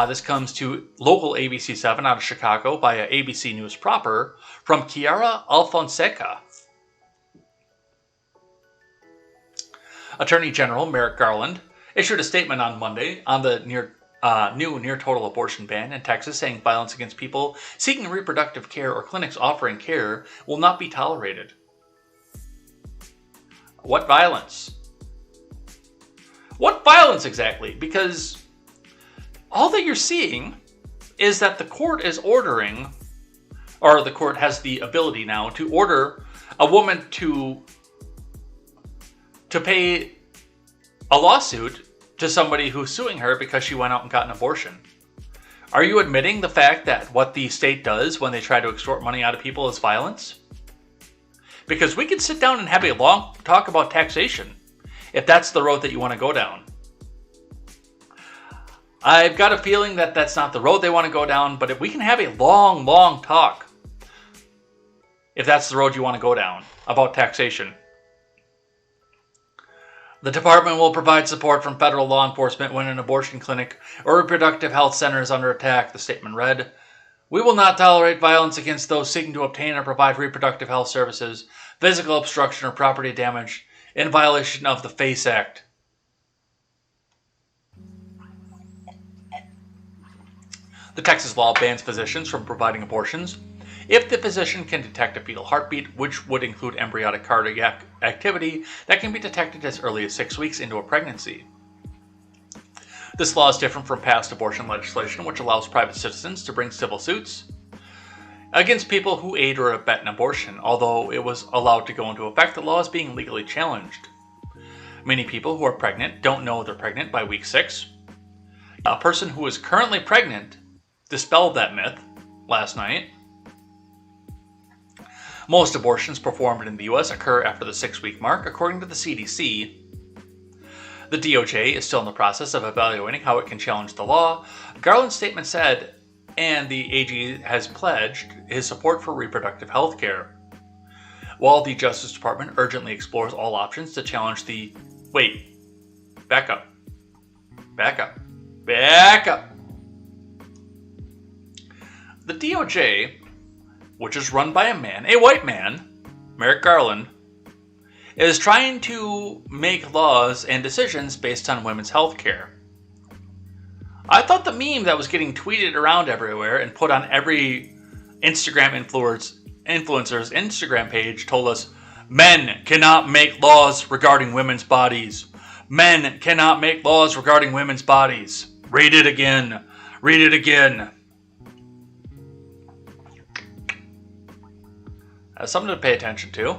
This comes to local ABC 7 out of Chicago via ABC News proper from Chiara Alfonseca. Attorney General Merrick Garland issued a statement on Monday on the new near-total abortion ban in Texas, saying violence against people seeking reproductive care or clinics offering care will not be tolerated. What violence? What violence exactly? Because all that you're seeing is that the court is ordering, or the court has the ability now to order a woman to pay a lawsuit to somebody who's suing her because she went out and got an abortion. Are you admitting the fact that what the state does when they try to extort money out of people is violence? Because we can sit down and have a long talk about taxation if that's the road that you want to go down. I've got a feeling that that's not the road they want to go down, but if we can have a long, long talk, if that's the road you want to go down, about taxation. The department will provide support from federal law enforcement when an abortion clinic or reproductive health center is under attack, the statement read. We will not tolerate violence against those seeking to obtain or provide reproductive health services, physical obstruction, or property damage in violation of the FACE Act. The Texas law bans physicians from providing abortions if the physician can detect a fetal heartbeat, which would include embryonic cardiac activity that can be detected as early as 6 weeks into a pregnancy. This law is different from past abortion legislation, which allows private citizens to bring civil suits against people who aid or abet an abortion. Although it was allowed to go into effect, the law is being legally challenged. Many people who are pregnant don't know they're pregnant by week 6. A person who is currently pregnant dispelled that myth last night. Most abortions performed in the U.S. occur after the 6-week mark, according to the CDC. The DOJ is still in the process of evaluating how it can challenge the law. Garland's statement said, and the AG has pledged his support for reproductive health care. While the Justice Department urgently explores all options to challenge the... Wait. Back up. The DOJ, which is run by a white man, Merrick Garland, is trying to make laws and decisions based on women's health care. I thought the meme that was getting tweeted around everywhere and put on every Instagram influencer's Instagram page told us, men cannot make laws regarding women's bodies. Men cannot make laws regarding women's bodies. Read it again. That's something to pay attention to.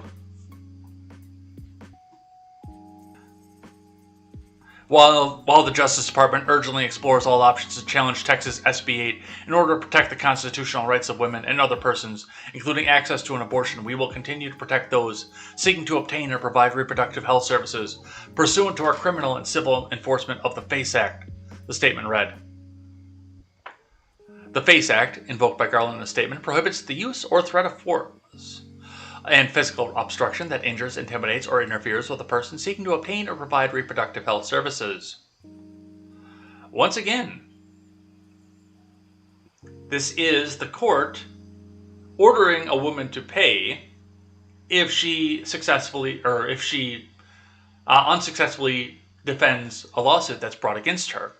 While the Justice Department urgently explores all options to challenge Texas SB 8 in order to protect the constitutional rights of women and other persons, including access to an abortion, we will continue to protect those seeking to obtain or provide reproductive health services pursuant to our criminal and civil enforcement of the FACE Act, the statement read. The FACE Act, invoked by Garland in a statement, prohibits the use or threat of force and physical obstruction that injures, intimidates, or interferes with a person seeking to obtain or provide reproductive health services. Once again, this is the court ordering a woman to pay if she successfully or if she unsuccessfully defends a lawsuit that's brought against her.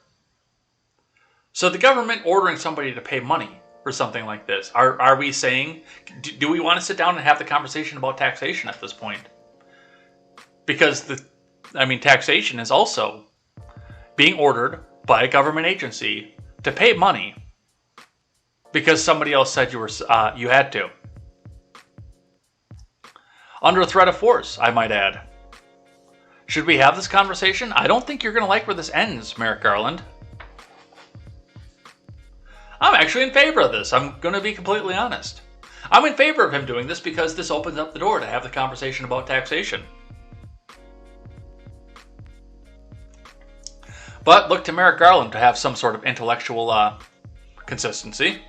So the government ordering somebody to pay money for something like this. Are we saying, do we want to sit down and have the conversation about taxation at this point? Because taxation is also being ordered by a government agency to pay money because somebody else said you had to. Under threat of force, I might add. Should we have this conversation? I don't think you're going to like where this ends, Merrick Garland. I'm actually in favor of this. I'm going to be completely honest. I'm in favor of him doing this because this opens up the door to have the conversation about taxation. But look to Merrick Garland to have some sort of intellectual consistency.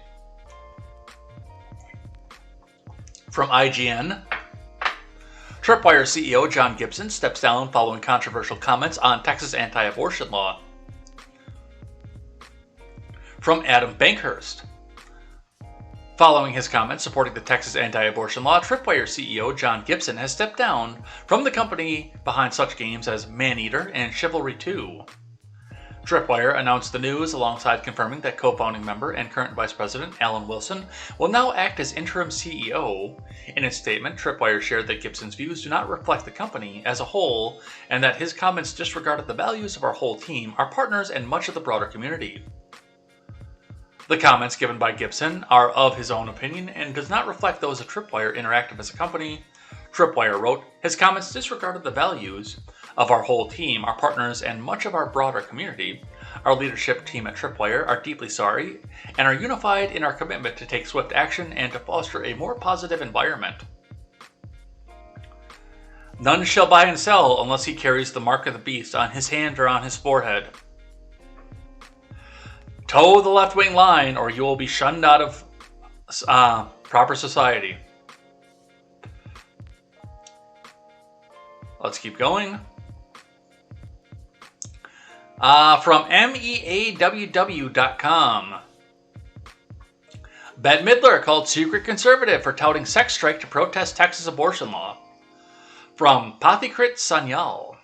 From IGN, Tripwire CEO John Gibson steps down following controversial comments on Texas anti-abortion law. From Adam Bankhurst, following his comments supporting the Texas anti-abortion law, Tripwire CEO John Gibson has stepped down from the company behind such games as Maneater and Chivalry 2. Tripwire announced the news alongside confirming that co-founding member and current Vice President Alan Wilson will now act as interim CEO. In its statement, Tripwire shared that Gibson's views do not reflect the company as a whole and that his comments disregarded the values of our whole team, our partners, and much of the broader community. The comments given by Gibson are of his own opinion and does not reflect those of Tripwire Interactive as a company. Tripwire wrote, his comments disregarded the values of our whole team, our partners, and much of our broader community. Our leadership team at Tripwire are deeply sorry and are unified in our commitment to take swift action and to foster a more positive environment. None shall buy and sell unless he carries the mark of the beast on his hand or on his forehead. Toe the left-wing line or you will be shunned out of proper society. Let's keep going. From meawww.com. Bette Midler called secret conservative for touting sex strike to protest Texas abortion law. From Pothykrit Sanyal.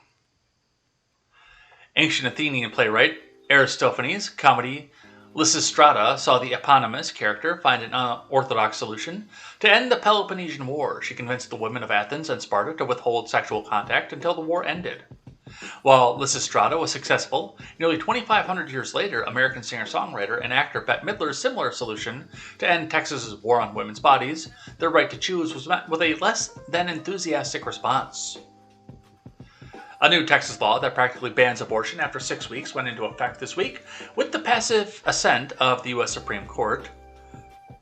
Ancient Athenian playwright Aristophanes' comedy Lysistrata saw the eponymous character find an unorthodox solution to end the Peloponnesian War. She convinced the women of Athens and Sparta to withhold sexual contact until the war ended. While Lysistrata was successful, nearly 2,500 years later, American singer-songwriter and actor Bette Midler's similar solution to end Texas's war on women's bodies, their right to choose, was met with a less than enthusiastic response. A new Texas law that practically bans abortion after 6 weeks went into effect this week with the passive assent of the U.S. Supreme Court.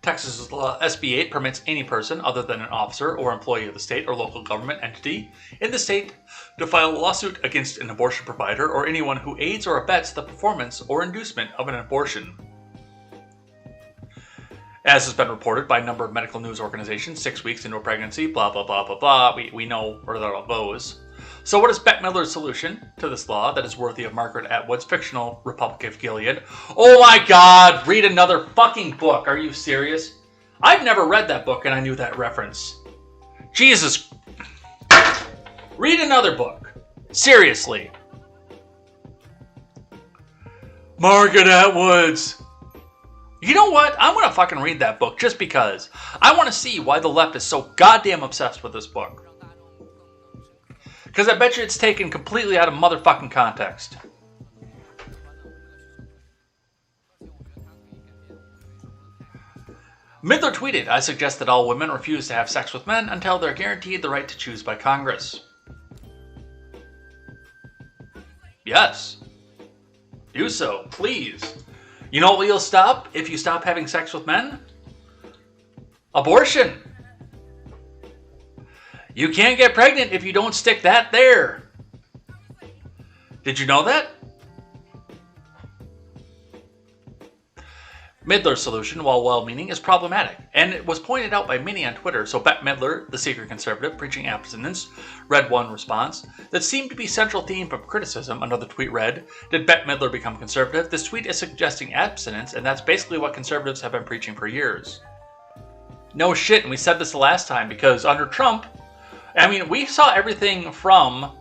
Texas's law, SB 8, permits any person other than an officer or employee of the state or local government entity in the state to file a lawsuit against an abortion provider or anyone who aids or abets the performance or inducement of an abortion. As has been reported by a number of medical news organizations, 6 weeks into a pregnancy, blah, blah, blah, blah, blah, we know where that all goes. So what is Bette Midler's solution to this law that is worthy of Margaret Atwood's fictional Republic of Gilead? Oh my god, read another fucking book. Are you serious? I've never read that book and I knew that reference. Jesus. Read another book. Seriously. Margaret Atwood's. You know what? I'm going to fucking read that book just because. I want to see why the left is so goddamn obsessed with this book. Because I bet you it's taken completely out of motherfucking context. Midler tweeted, I suggest that all women refuse to have sex with men until they're guaranteed the right to choose by Congress. Yes. Do so, please. You know what you'll stop if you stop having sex with men? Abortion. You can't get pregnant if you don't stick that there. Did you know that? Midler's solution, while well-meaning, is problematic, and it was pointed out by many on Twitter, so Bette Midler, the secret conservative preaching abstinence, read one response that seemed to be central theme of criticism. Another tweet read, did Bette Midler become conservative? This tweet is suggesting abstinence, and that's basically what conservatives have been preaching for years. No shit, and we said this the last time, because under Trump, I mean, we saw everything from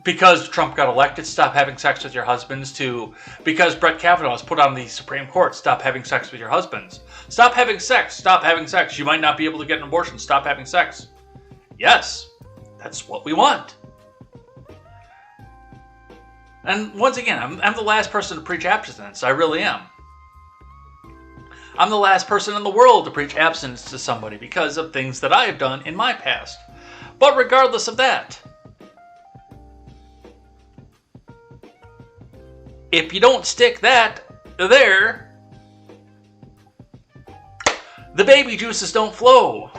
because Trump got elected, stop having sex with your husbands, to because Brett Kavanaugh was put on the Supreme Court, stop having sex with your husbands. Stop having sex, stop having sex. You might not be able to get an abortion, stop having sex. Yes, that's what we want. And once again, I'm the last person to preach abstinence. I really am. I'm the last person in the world to preach abstinence to somebody because of things that I have done in my past. But regardless of that, if you don't stick that there, the baby juices don't flow.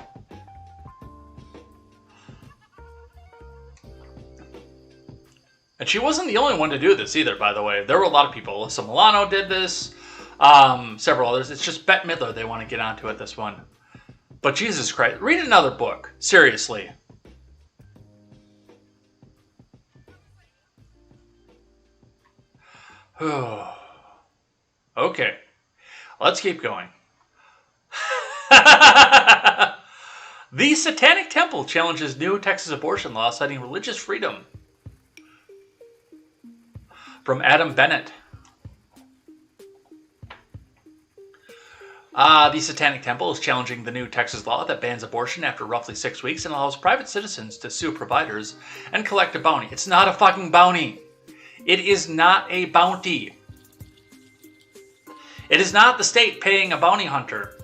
And she wasn't the only one to do this either, by the way. There were a lot of people. Alyssa Milano did this. Several others. It's just Bette Midler they want to get onto at this one. But Jesus Christ, read another book. Seriously. Okay. Let's keep going. The Satanic Temple challenges new Texas abortion law citing religious freedom. From Adam Bennett. The Satanic Temple is challenging the new Texas law that bans abortion after roughly 6 weeks and allows private citizens to sue providers and collect a bounty. It's not a fucking bounty. It is not a bounty. It is not the state paying a bounty hunter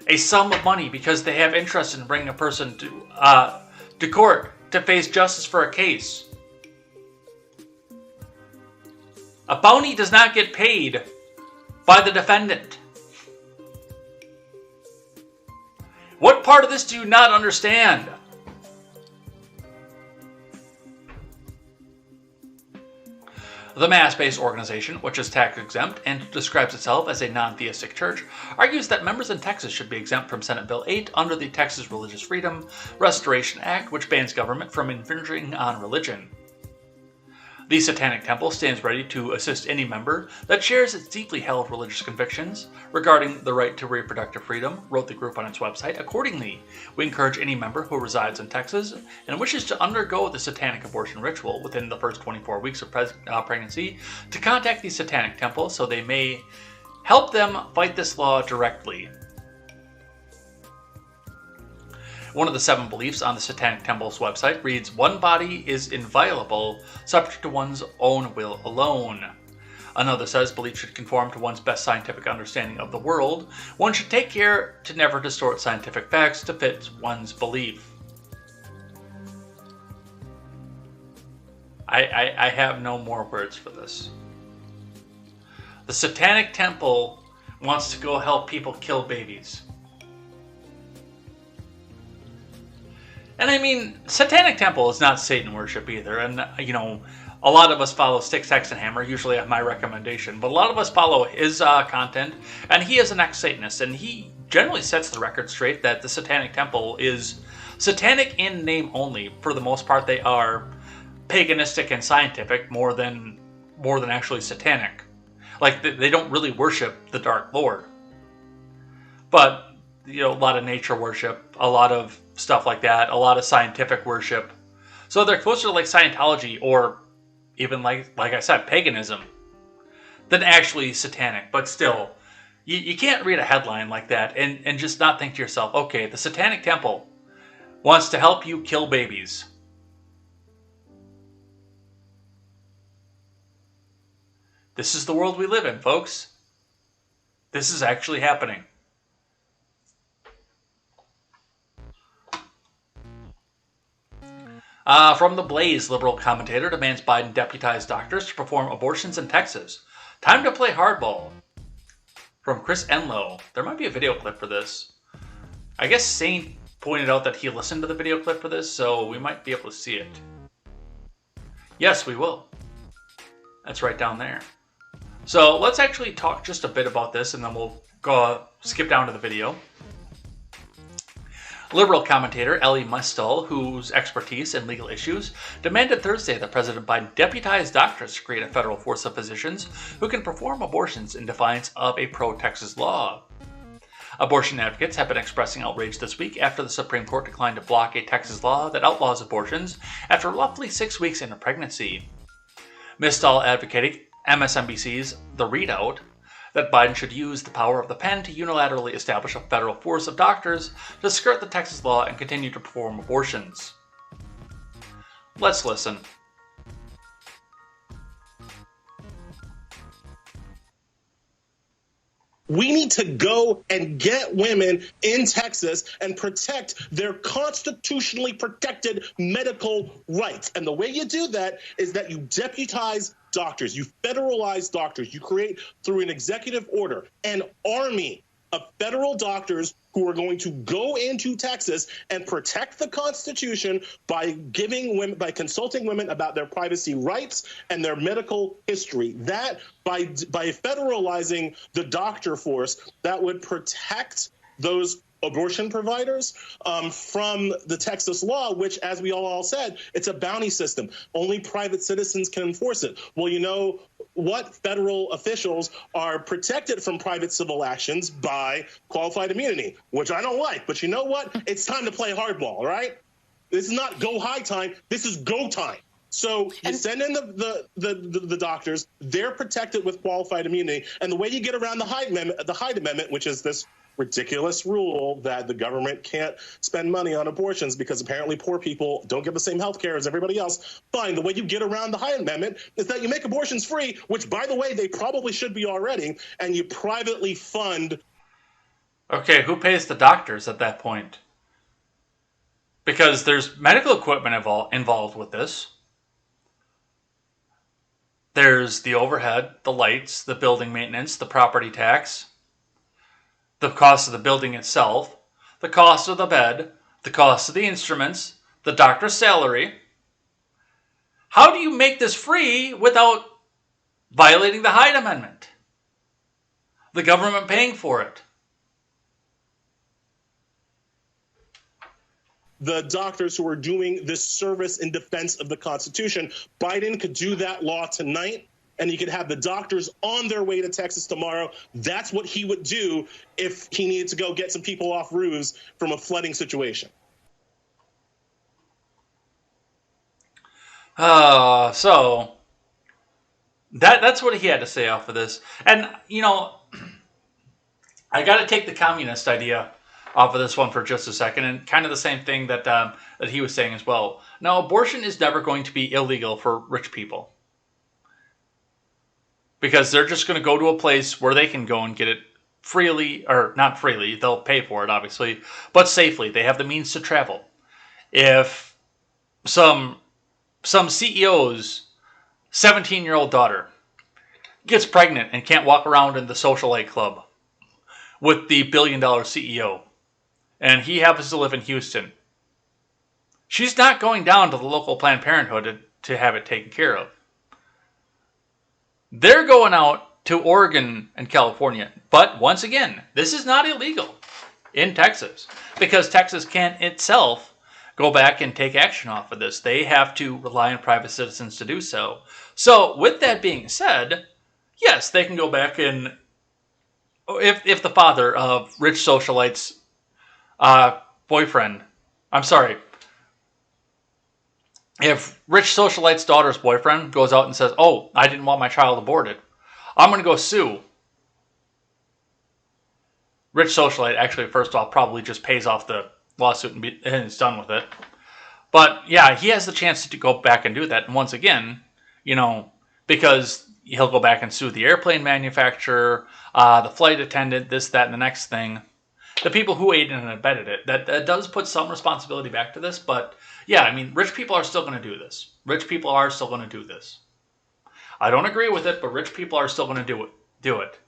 a sum of money because they have interest in bringing a person to court to face justice for a case. A bounty does not get paid by the defendant. What part of this do you not understand? The mass-based organization, which is tax-exempt and describes itself as a non-theistic church, argues that members in Texas should be exempt from Senate Bill 8 under the Texas Religious Freedom Restoration Act, which bans government from infringing on religion. The Satanic Temple stands ready to assist any member that shares its deeply held religious convictions regarding the right to reproductive freedom, wrote the group on its website. Accordingly, we encourage any member who resides in Texas and wishes to undergo the satanic abortion ritual within the first 24 weeks of pregnancy to contact the Satanic Temple so they may help them fight this law directly. One of the 7 beliefs on the Satanic Temple's website reads, "One body is inviolable, subject to one's own will alone." Another says belief should conform to one's best scientific understanding of the world. One should take care to never distort scientific facts to fit one's belief. I have no more words for this. The Satanic Temple wants to go help people kill babies. And I mean, Satanic Temple is not Satan worship either. And, you know, a lot of us follow Styx, Hex, and Hammer, usually at my recommendation. But a lot of us follow his content. And he is an ex-Satanist. And he generally sets the record straight that the Satanic Temple is satanic in name only. For the most part, they are paganistic and scientific more than actually satanic. Like, they don't really worship the Dark Lord. But, you know, a lot of nature worship, a lot of stuff like that, a lot of scientific worship. So they're closer to like Scientology or even like I said, paganism than actually satanic. But still, you can't read a headline like that and just not think to yourself, okay, the Satanic Temple wants to help you kill babies. This is the world we live in, folks. This is actually happening. From The Blaze, liberal commentator demands Biden deputize doctors to perform abortions in Texas. Time to play hardball. From Chris Enlow. There might be a video clip for this. I guess Saint pointed out that he listened to the video clip for this, so we might be able to see it. Yes, we will. That's right down there. So let's actually talk just a bit about this, and then we'll go skip down to the video. Liberal commentator Elie Mystal, whose expertise in legal issues, demanded Thursday that President Biden deputize doctors to create a federal force of physicians who can perform abortions in defiance of a pro-Texas law. Abortion advocates have been expressing outrage this week after the Supreme Court declined to block a Texas law that outlaws abortions after roughly 6 weeks into pregnancy. Mystal advocated MSNBC's The Readout that Biden should use the power of the pen to unilaterally establish a federal force of doctors to skirt the Texas law and continue to perform abortions. Let's listen. We need to go and get women in Texas and protect their constitutionally protected medical rights. And the way you do that is that you deputize doctors, you federalize doctors, you create, through an executive order, an army of federal doctors who are going to go into Texas and protect the Constitution by consulting women about their privacy rights and their medical history. That, by federalizing the doctor force, that would protect those abortion providers from the Texas law, which, as we all said, it's a bounty system. Only private citizens can enforce it. Well, you know what? Federal officials are protected from private civil actions by qualified immunity, which I don't like. But you know what? It's time to play hardball, right? This is not go high time. This is go time. So you send in the doctors. They're protected with qualified immunity. And the way you get around the Hyde Amendment, which is this ridiculous rule that the government can't spend money on abortions because apparently poor people don't get the same health care as everybody else. Fine. The way you get around the Hyde Amendment is that you make abortions free, which, by the way, they probably should be already, and you privately fund. Okay, who pays the doctors at that point? Because there's medical equipment involved with this. There's the overhead, the lights, the building maintenance, the property tax, the cost of the building itself, the cost of the bed, the cost of the instruments, the doctor's salary. How do you make this free without violating the Hyde Amendment? The government paying for it. The doctors who are doing this service in defense of the Constitution. Biden could do that law tonight, and he could have the doctors on their way to Texas tomorrow. That's what he would do if he needed to go get some people off roofs from a flooding situation. So that's what he had to say off of this. And, you know, I got to take the communist idea off of this one for just a second, and kind of the same thing that that he was saying as well. Now, abortion is never going to be illegal for rich people, because they're just going to go to a place where they can go and get it freely, or not freely, they'll pay for it, obviously, but safely. They have the means to travel. If some CEO's 17-year-old daughter gets pregnant and can't walk around in the socialite club with the billion-dollar CEO, and he happens to live in Houston, she's not going down to the local Planned Parenthood to have it taken care of. They're going out to Oregon and California. But once again, this is not illegal in Texas, because Texas can't itself go back and take action off of this. They have to rely on private citizens to do so. So with that being said, yes, they can go back and, if the father of rich socialites' boyfriend, if rich socialite's daughter's boyfriend goes out and says, "Oh, I didn't want my child aborted, I'm going to go sue." Rich socialite, actually, first off, probably just pays off the lawsuit and is done with it. But yeah, he has the chance to go back and do that. And once again, you know, because he'll go back and sue the airplane manufacturer, the flight attendant, this, that, and the next thing. The people who aided and abetted it. That does put some responsibility back to this. But yeah, I mean, rich people are still going to do this. Rich people are still going to do this. I don't agree with it, but rich people are still going to do it.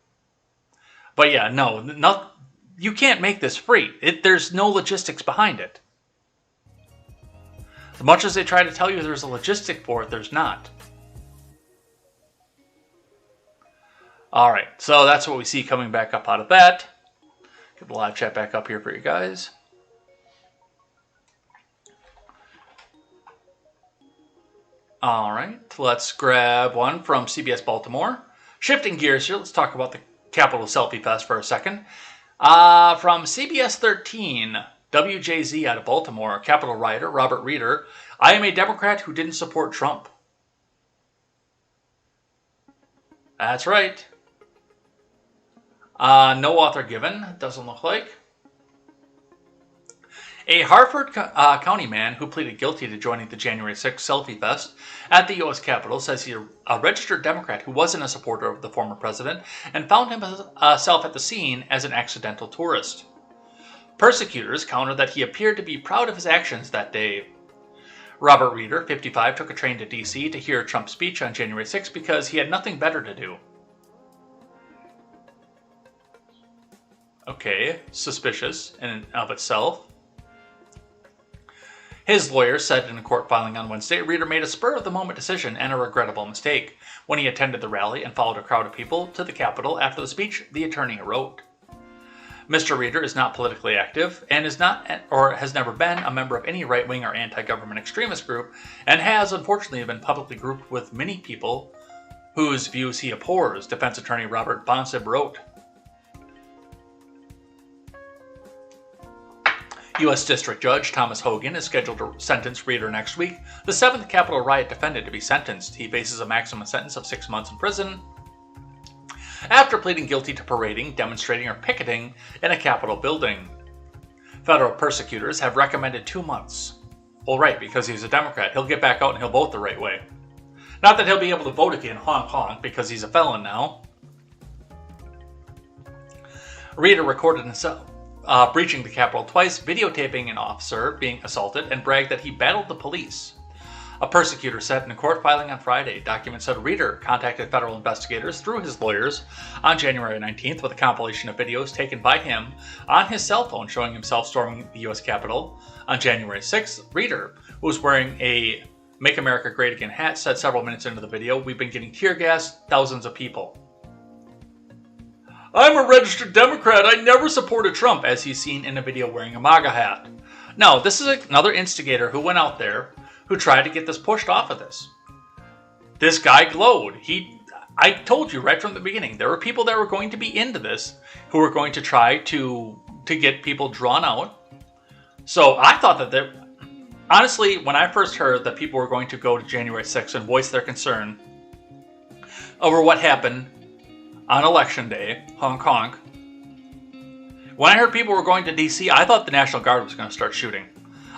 But yeah, no, you can't make this free. There's no logistics behind it. As much as they try to tell you there's a logistic for it, there's not. Alright, so that's what we see coming back up out of that. Get the live chat back up here for you guys. Alright, let's grab one from CBS Baltimore. Shifting gears here, let's talk about the Capitol Selfie Fest for a second. From CBS 13, WJZ out of Baltimore, Capitol writer Robert Reeder. I am a Democrat who didn't support Trump. That's right. No author given, doesn't look like. A Harford County man who pleaded guilty to joining the January 6th selfie fest at the U.S. Capitol says he's a registered Democrat who wasn't a supporter of the former president and found himself at the scene as an accidental tourist. Persecutors countered that he appeared to be proud of his actions that day. Robert Reeder, 55, took a train to D.C. to hear Trump's speech on January 6th because he had nothing better to do. Okay, suspicious in and of itself. His lawyer said in a court filing on Wednesday, Reeder made a spur-of-the-moment decision and a regrettable mistake when he attended the rally and followed a crowd of people to the Capitol after the speech, the attorney wrote. Mr. Reeder is not politically active and is not or has never been a member of any right-wing or anti-government extremist group and has unfortunately been publicly grouped with many people whose views he abhors, defense attorney Robert Bonsib wrote. U.S. District Judge Thomas Hogan is scheduled to sentence Reeder next week, the 7th Capitol riot defendant to be sentenced. He faces a maximum sentence of 6 months in prison after pleading guilty to parading, demonstrating, or picketing in a Capitol building. Federal persecutors have recommended 2 months. Well, right, because he's a Democrat. He'll get back out and he'll vote the right way. Not that he'll be able to vote again in Hong Kong because he's a felon now. Reeder recorded himself breaching the Capitol twice, videotaping an officer being assaulted, and bragged that he battled the police. A persecutor said in a court filing on Friday, documents said Reeder contacted federal investigators through his lawyers on January 19th with a compilation of videos taken by him on his cell phone showing himself storming the U.S. Capitol. On January 6th, Reeder, who was wearing a Make America Great Again hat, said several minutes into the video, "We've been getting tear gas, thousands of people. I'm a registered Democrat. I never supported Trump," as he's seen in a video wearing a MAGA hat. No, this is another instigator who went out there who tried to get this pushed off of this. This guy glowed. I told you right from the beginning, there were people that were going to be into this who were going to try to get people drawn out. So I thought that honestly, when I first heard that people were going to go to January 6th and voice their concern over what happened on Election Day, Hong Kong, when I heard people were going to D.C., I thought the National Guard was going to start shooting.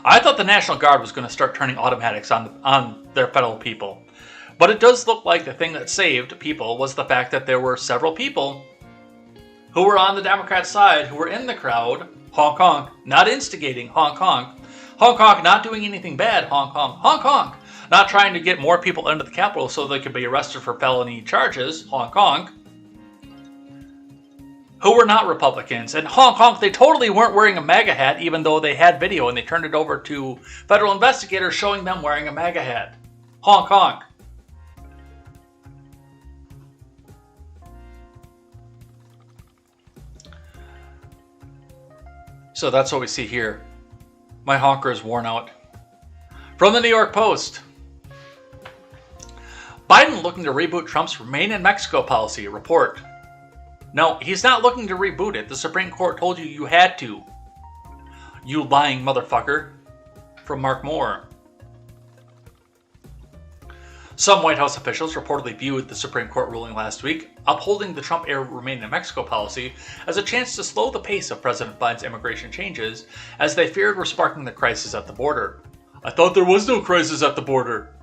I thought the National Guard was going to start turning automatics on their fellow people. But it does look like the thing that saved people was the fact that there were several people who were on the Democrat side, who were in the crowd, Hong Kong, not instigating Hong Kong not doing anything bad, Hong Kong, not trying to get more people into the Capitol so they could be arrested for felony charges, Hong Kong, who were not Republicans. And Hong Kong, they totally weren't wearing a MAGA hat, even though they had video and they turned it over to federal investigators showing them wearing a MAGA hat. Hong Kong. So that's what we see here. My honker is worn out. From the New York Post. Biden looking to reboot Trump's Remain in Mexico policy, report. No, he's not looking to reboot it. The Supreme Court told you you had to. You lying motherfucker. From Mark Moore. Some White House officials reportedly viewed the Supreme Court ruling last week, upholding the Trump-era Remain in Mexico policy, as a chance to slow the pace of President Biden's immigration changes, as they feared were sparking the crisis at the border. I thought there was no crisis at the border.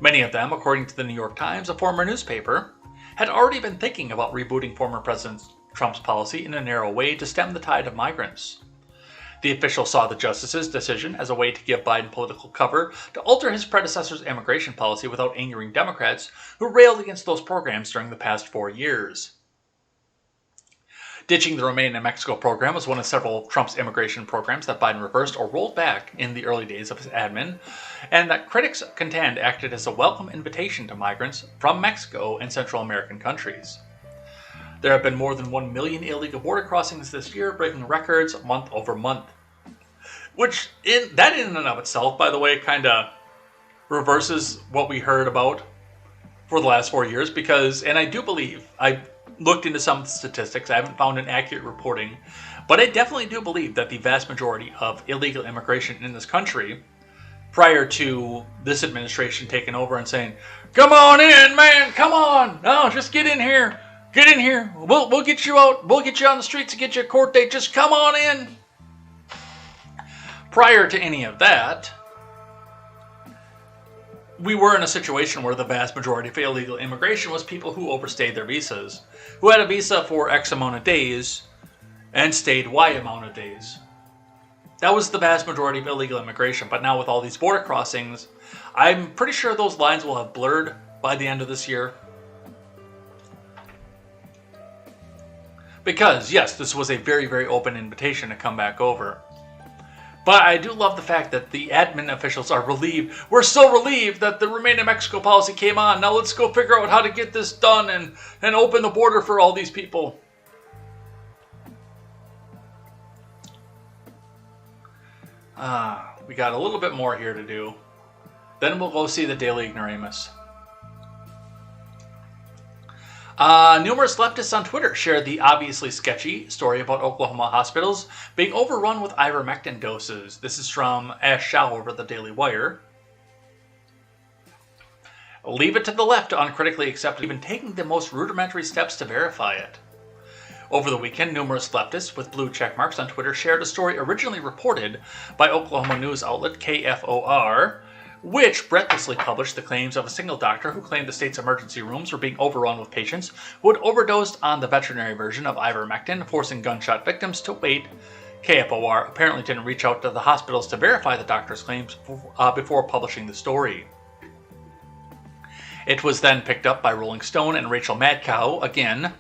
Many of them, according to the New York Times, a former newspaper, had already been thinking about rebooting former President Trump's policy in a narrow way to stem the tide of migrants. The official saw the justice's decision as a way to give Biden political cover to alter his predecessor's immigration policy without angering Democrats who railed against those programs during the past 4 years. Ditching the Remain in Mexico program was one of several of Trump's immigration programs that Biden reversed or rolled back in the early days of his admin, and that critics contend acted as a welcome invitation to migrants from Mexico and Central American countries. There have been more than 1 million illegal border crossings this year, breaking records month over month. Which, in and of itself, by the way, kind of reverses what we heard about for the last 4 years, because, and I do believe, I looked into some statistics, I haven't found an accurate reporting, but I definitely do believe that the vast majority of illegal immigration in this country, prior to this administration taking over and saying, "Come on in, man, come on, no, just get in here. Get in here. We'll get you out. We'll get you on the streets to get you a court date. Just come on in." Prior to any of that, we were in a situation where the vast majority of illegal immigration was people who overstayed their visas, who had a visa for X amount of days and stayed Y amount of days. That was the vast majority of illegal immigration, but now with all these border crossings, I'm pretty sure those lines will have blurred by the end of this year. Because, yes, this was a very, very open invitation to come back over. But I do love the fact that the admin officials are relieved. We're so relieved that the Remain in Mexico policy came on. Now let's go figure out how to get this done and open the border for all these people. We got a little bit more here to do. Then we'll go see the Daily Ignoramus. Numerous leftists on Twitter shared the obviously sketchy story about Oklahoma hospitals being overrun with ivermectin doses. This is from Ash Shao over the Daily Wire. Leave it to the left to uncritically accept even taking the most rudimentary steps to verify it. Over the weekend, numerous leftists with blue check marks on Twitter shared a story originally reported by Oklahoma news outlet KFOR, which breathlessly published the claims of a single doctor who claimed the state's emergency rooms were being overrun with patients who had overdosed on the veterinary version of ivermectin, forcing gunshot victims to wait. KFOR apparently didn't reach out to the hospitals to verify the doctor's claims before publishing the story. It was then picked up by Rolling Stone and Rachel Madcow again.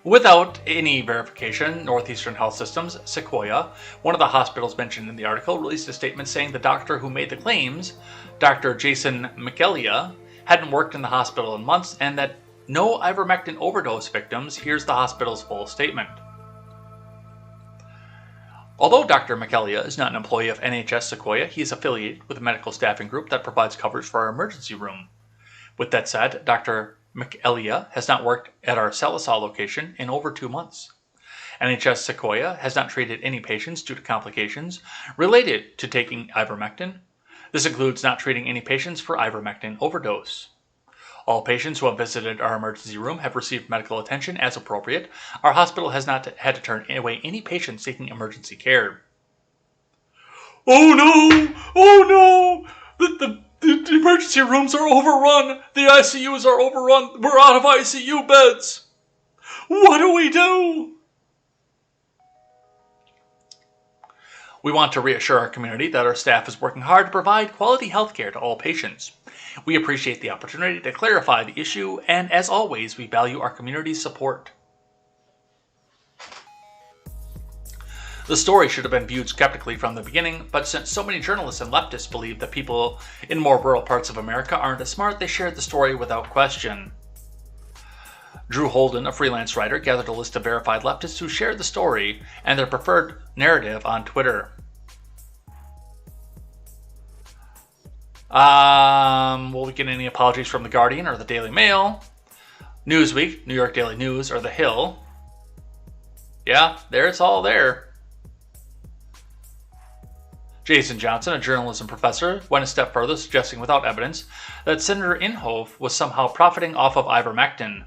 Without any verification, Northeastern Health Systems, Sequoia, one of the hospitals mentioned in the article, released a statement saying the doctor who made the claims, Dr. Jason McElia, hadn't worked in the hospital in months and that no ivermectin overdose victims. Here's the hospital's full statement. Although Dr. McElia is not an employee of NHS Sequoia, he is affiliated with a medical staffing group that provides coverage for our emergency room. With that said, Dr. McElia has not worked at our Sallisaw location in over 2 months. NHS Sequoia has not treated any patients due to complications related to taking ivermectin. This includes not treating any patients for ivermectin overdose. All patients who have visited our emergency room have received medical attention as appropriate. Our hospital has not had to turn away any patients seeking emergency care. Oh no! Oh no! The emergency rooms are overrun. The ICUs are overrun. We're out of ICU beds. What do we do? We want to reassure our community that our staff is working hard to provide quality health care to all patients. We appreciate the opportunity to clarify the issue, and as always, we value our community's support. The story should have been viewed skeptically from the beginning, but since so many journalists and leftists believe that people in more rural parts of America aren't as smart, they shared the story without question. Drew Holden, a freelance writer, gathered a list of verified leftists who shared the story and their preferred narrative on Twitter. Will we get any apologies from The Guardian or the Daily Mail? Newsweek, New York Daily News, or The Hill? Yeah, it's all there. Jason Johnson, a journalism professor, went a step further, suggesting without evidence that Senator Inhofe was somehow profiting off of ivermectin.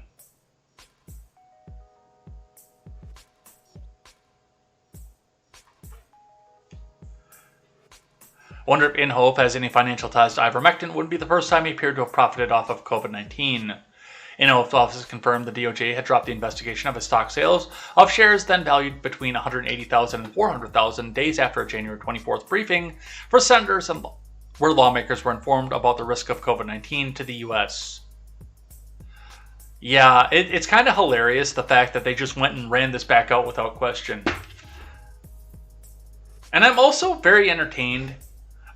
Wonder if Inhofe has any financial ties to ivermectin. Wouldn't be the first time he appeared to have profited off of COVID-19. Inhofe's office confirmed the DOJ had dropped the investigation of his stock sales of shares then valued between $180,000 and $400,000 days after a January 24th briefing for senators and where lawmakers were informed about the risk of COVID-19 to the U.S. Yeah, it's kind of hilarious, the fact that they just went and ran this back out without question. And I'm also very entertained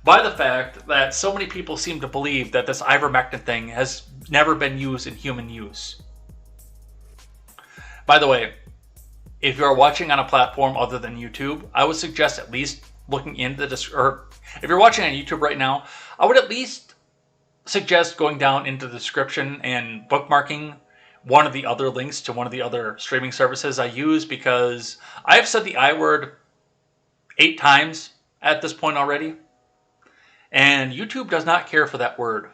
by the fact that so many people seem to believe that this ivermectin thing has never been used in human use. By the way, if you're watching on a platform other than YouTube, I would suggest at least looking into or if you're watching on YouTube right now, I would at least suggest going down into the description and bookmarking one of the other links to one of the other streaming services I use, because I have said the I word 8 times at this point already. And YouTube does not care for that word.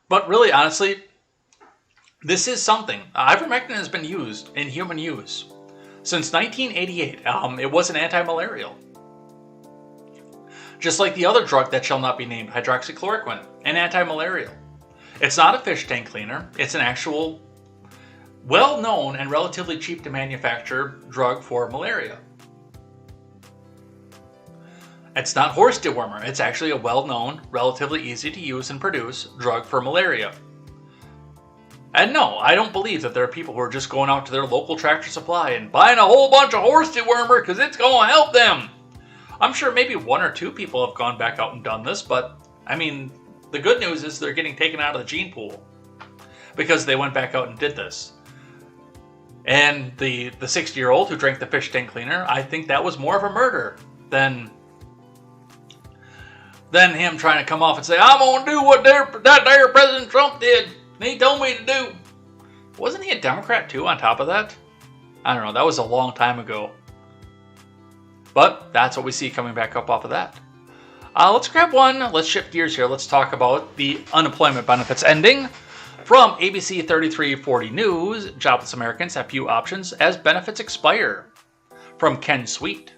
But really, honestly, This is something. Ivermectin has been used in human use since 1988. It was an anti-malarial. Just like the other drug that shall not be named, hydroxychloroquine, an anti-malarial. It's not a fish tank cleaner. It's an actual well-known and relatively cheap to manufacture drug for malaria. It's not horse dewormer. It's actually a well-known, relatively easy to use and produce drug for malaria. And no, I don't believe that there are people who are just going out to their local Tractor Supply and buying a whole bunch of horse dewormer because it's going to help them. I'm sure maybe one or two people have gone back out and done this, but I mean, the good news is they're getting taken out of the gene pool because they went back out and did this. And the 60-year-old who drank the fish tank cleaner, I think that was more of a murder than him trying to come off and say, I'm going to do what that there President Trump did. And he told me to do. Wasn't he a Democrat too on top of that? I don't know. That was a long time ago. But that's what we see coming back up off of that. Let's grab one. Let's shift gears here. Let's talk about the unemployment benefits ending. From ABC 3340 News, jobless Americans have few options as benefits expire. From Ken Sweet.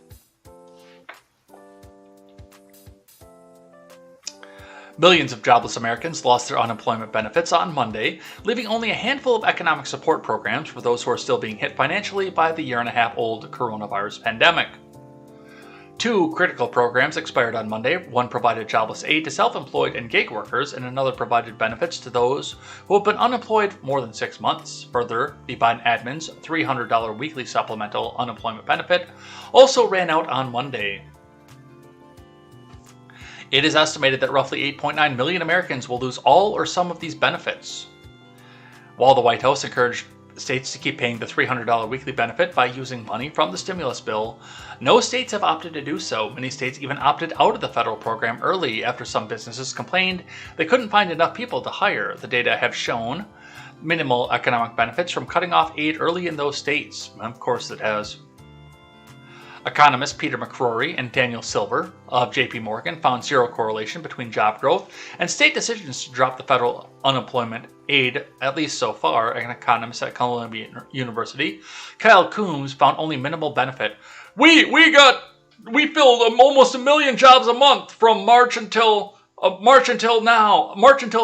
Millions of jobless Americans lost their unemployment benefits on Monday, leaving only a handful of economic support programs for those who are still being hit financially by the year-and-a-half-old coronavirus pandemic. Two critical programs expired on Monday. One provided jobless aid to self-employed and gig workers, and another provided benefits to those who have been unemployed more than 6 months. Further, the Biden admin's $300 weekly supplemental unemployment benefit also ran out on Monday. It is estimated that roughly 8.9 million Americans will lose all or some of these benefits. While the White House encouraged states to keep paying the $300 weekly benefit by using money from the stimulus bill, no states have opted to do so. Many states even opted out of the federal program early after some businesses complained they couldn't find enough people to hire. The data have shown minimal economic benefits from cutting off aid early in those states. Of course it has. Economists Peter McCrory and Daniel Silver of JP Morgan found zero correlation between job growth and state decisions to drop the federal unemployment aid, at least so far. An economist at Columbia University, Kyle Coombs, found only minimal benefit. We filled almost 1 million jobs a month from March until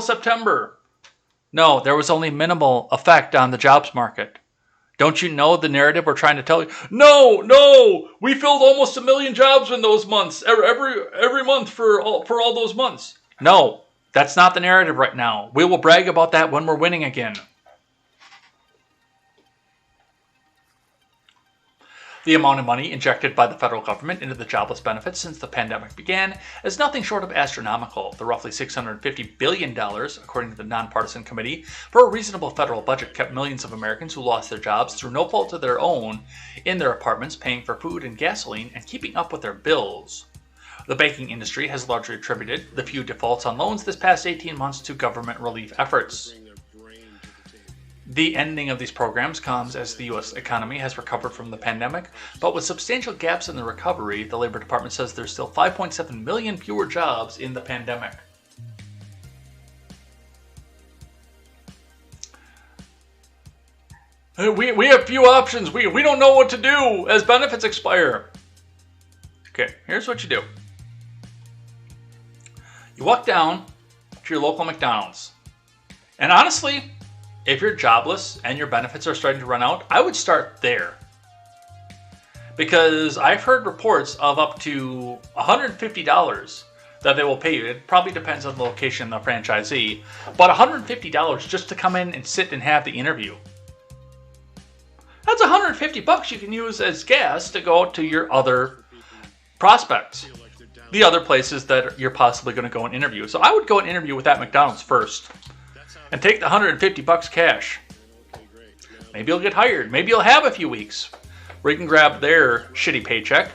September. No, there was only minimal effect on the jobs market. Don't you know the narrative we're trying to tell you? No, we filled almost 1 million jobs in those months, every month for all those months. No, that's not the narrative right now. We will brag about that when we're winning again. The amount of money injected by the federal government into the jobless benefits since the pandemic began is nothing short of astronomical. The roughly $650 billion, according to the nonpartisan committee for a reasonable federal budget, kept millions of Americans who lost their jobs through no fault of their own in their apartments, paying for food and gasoline and keeping up with their bills. The banking industry has largely attributed the few defaults on loans this past 18 months to government relief efforts. The ending of these programs comes as the U.S. economy has recovered from the pandemic, but with substantial gaps in the recovery, the Labor Department says there's still 5.7 million fewer jobs in the pandemic. We have few options. We don't know what to do as benefits expire. Okay, here's what you do. You walk down to your local McDonald's. And honestly, if you're jobless and your benefits are starting to run out, I would start there. Because I've heard reports of up to $150 that they will pay you. It probably depends on the location of the franchisee. But $150 just to come in and sit and have the interview. That's $150 you can use as gas to go out to your other prospects. The other places that you're possibly going to go and interview. So I would go and interview with that McDonald's first. And take the $150 cash. Maybe you'll get hired. Maybe you'll have a few weeks where you can grab their shitty paycheck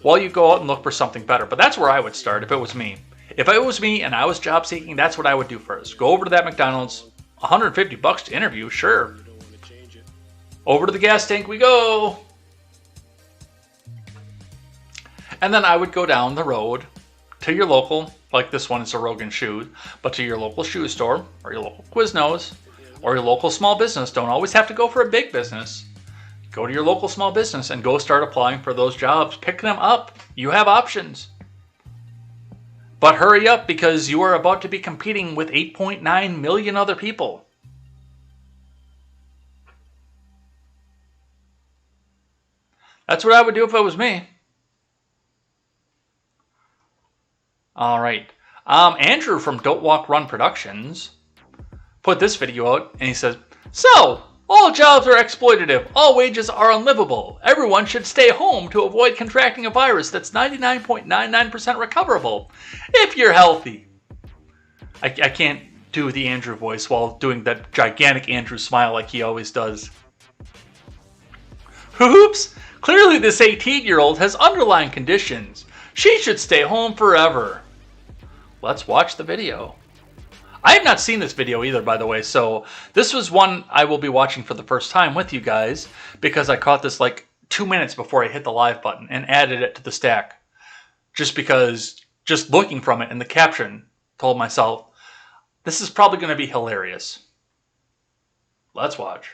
while you go out and look for something better. But that's where I would start if it was me. If it was me and I was job seeking, that's what I would do first. Go over to that McDonald's, $150 to interview, sure. Over to the gas tank we go. And then I would go down the road to your local, like this one is a Rogan Shoes, but to your local shoe store or your local Quiznos or your local small business. Don't always have to go for a big business. Go to your local small business and go start applying for those jobs. Pick them up. You have options. But hurry up, because you are about to be competing with 8.9 million other people. That's what I would do if it was me. All right. Andrew from Don't Walk Run Productions put this video out, and he says, "So, all jobs are exploitative. All wages are unlivable. Everyone should stay home to avoid contracting a virus that's 99.99% recoverable if you're healthy." I can't do the Andrew voice while doing that gigantic Andrew smile like he always does. Oops! Clearly this 18-year-old has underlying conditions. She should stay home forever. Let's watch the video. I have not seen this video either, by the way, so this was one I will be watching for the first time with you guys, because I caught this like 2 minutes before I hit the live button and added it to the stack. Just because, just looking from it in the caption, told myself, this is probably going to be hilarious. Let's watch.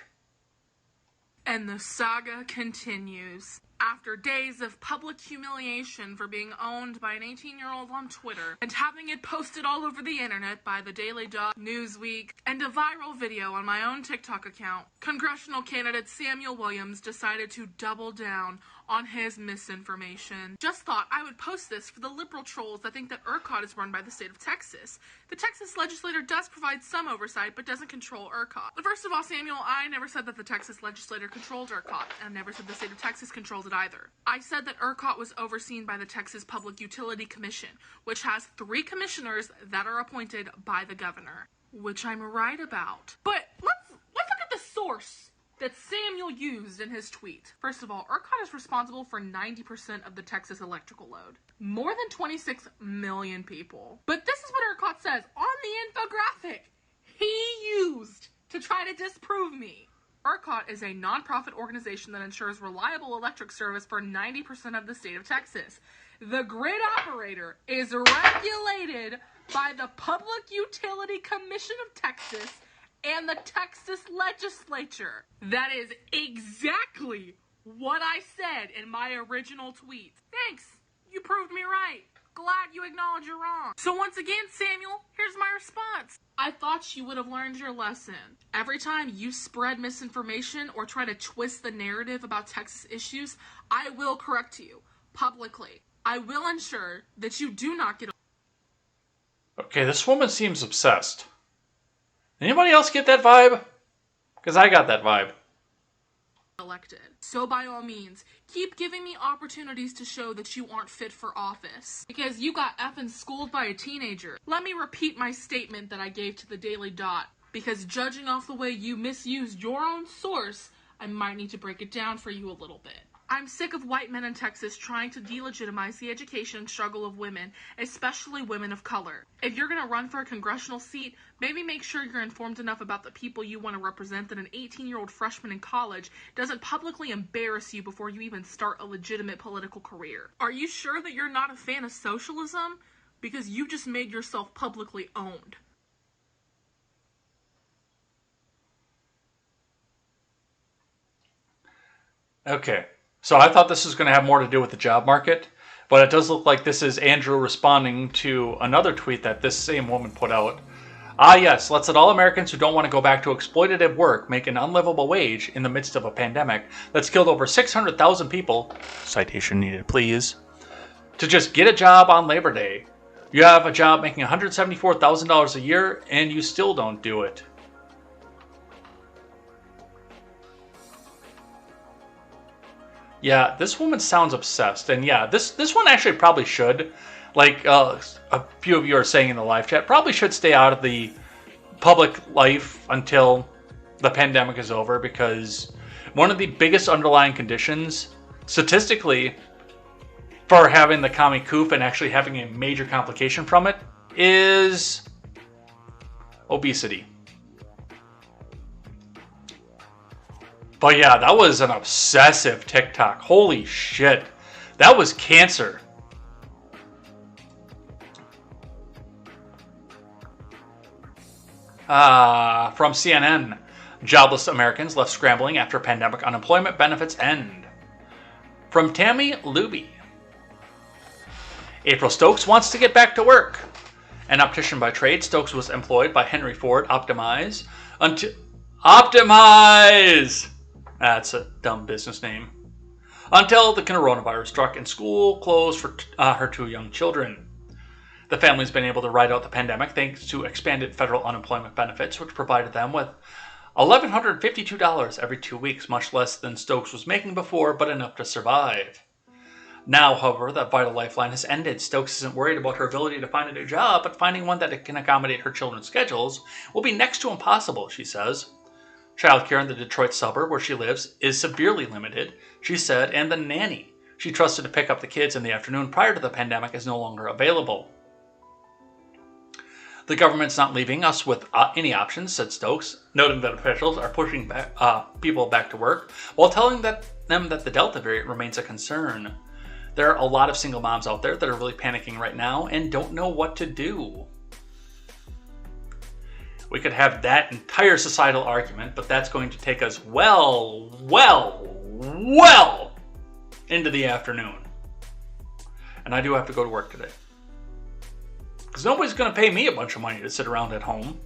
And the saga continues. After days of public humiliation for being owned by an 18-year-old on Twitter and having it posted all over the internet by the Daily Dot, Newsweek, and a viral video on my own TikTok account, congressional candidate Samuel Williams decided to double down on his misinformation. Just thought I would post this for the liberal trolls that think that ERCOT is run by the state of Texas. The Texas legislature does provide some oversight, but doesn't control ERCOT. But first of all, Samuel, I never said that the Texas legislature controlled ERCOT, and I never said the state of Texas controls it either. I said that ERCOT was overseen by the Texas Public Utility Commission, which has 3 commissioners that are appointed by the governor, which I'm right about. But let's look at the source that Samuel used in his tweet. First of all, ERCOT is responsible for 90% of the Texas electrical load. More than 26 million people. But this is what ERCOT says on the infographic he used to try to disprove me. ERCOT is a nonprofit organization that ensures reliable electric service for 90% of the state of Texas. The grid operator is regulated by the Public Utility Commission of Texas and the Texas legislature. That is exactly what I said in my original tweet. Thanks. You proved me right. Glad you acknowledge you're wrong. So once again, Samuel, here's my response. I thought you would have learned your lesson. Every time you spread misinformation or try to twist the narrative about Texas issues, I will correct you publicly. I will ensure that you do not get... Okay, this woman seems obsessed. Anybody else get that vibe? Because I got that vibe. elected. So by all means, keep giving me opportunities to show that you aren't fit for office. Because you got effing schooled by a teenager. Let me repeat my statement that I gave to the Daily Dot. Because judging off the way you misused your own source, I might need to break it down for you a little bit. I'm sick of white men in Texas trying to delegitimize the education struggle of women, especially women of color. If you're going to run for a congressional seat, maybe make sure you're informed enough about the people you want to represent that an 18-year-old freshman in college doesn't publicly embarrass you before you even start a legitimate political career. Are you sure that you're not a fan of socialism? Because you just made yourself publicly owned. Okay. So I thought this was going to have more to do with the job market, but it does look like this is Andrew responding to another tweet that this same woman put out. Ah yes, let's let all Americans who don't want to go back to exploitative work make an unlivable wage in the midst of a pandemic that's killed over 600,000 people, citation needed please, to just get a job on Labor Day. You have a job making $174,000 a year and you still don't do it. Yeah, this woman sounds obsessed, and yeah, this one actually probably should, like a few of you are saying in the live chat, probably should stay out of the public life until the pandemic is over, because one of the biggest underlying conditions, statistically, for having the commie coup and actually having a major complication from it, is obesity. But yeah, that was an obsessive TikTok. Holy shit. That was cancer. From CNN, jobless Americans left scrambling after pandemic unemployment benefits end. From Tammy Luby, April Stokes wants to get back to work. An optician by trade, Stokes was employed by Henry Ford Optimize until... Optimize! That's a dumb business name. Until the coronavirus struck and school closed for her 2 young children. The family's been able to ride out the pandemic thanks to expanded federal unemployment benefits, which provided them with $1,152 every 2 weeks, much less than Stokes was making before, but enough to survive. Now, however, that vital lifeline has ended. Stokes isn't worried about her ability to find a new job, but finding one that can accommodate her children's schedules will be next to impossible, she says. Childcare in the Detroit suburb where she lives is severely limited, she said, and the nanny she trusted to pick up the kids in the afternoon prior to the pandemic is no longer available. The government's not leaving us with any options, said Stokes, noting that officials are pushing people back to work while telling them that the Delta variant remains a concern. There are a lot of single moms out there that are really panicking right now and don't know what to do. We could have that entire societal argument, but that's going to take us well into the afternoon. And I do have to go to work today. Because nobody's going to pay me a bunch of money to sit around at home.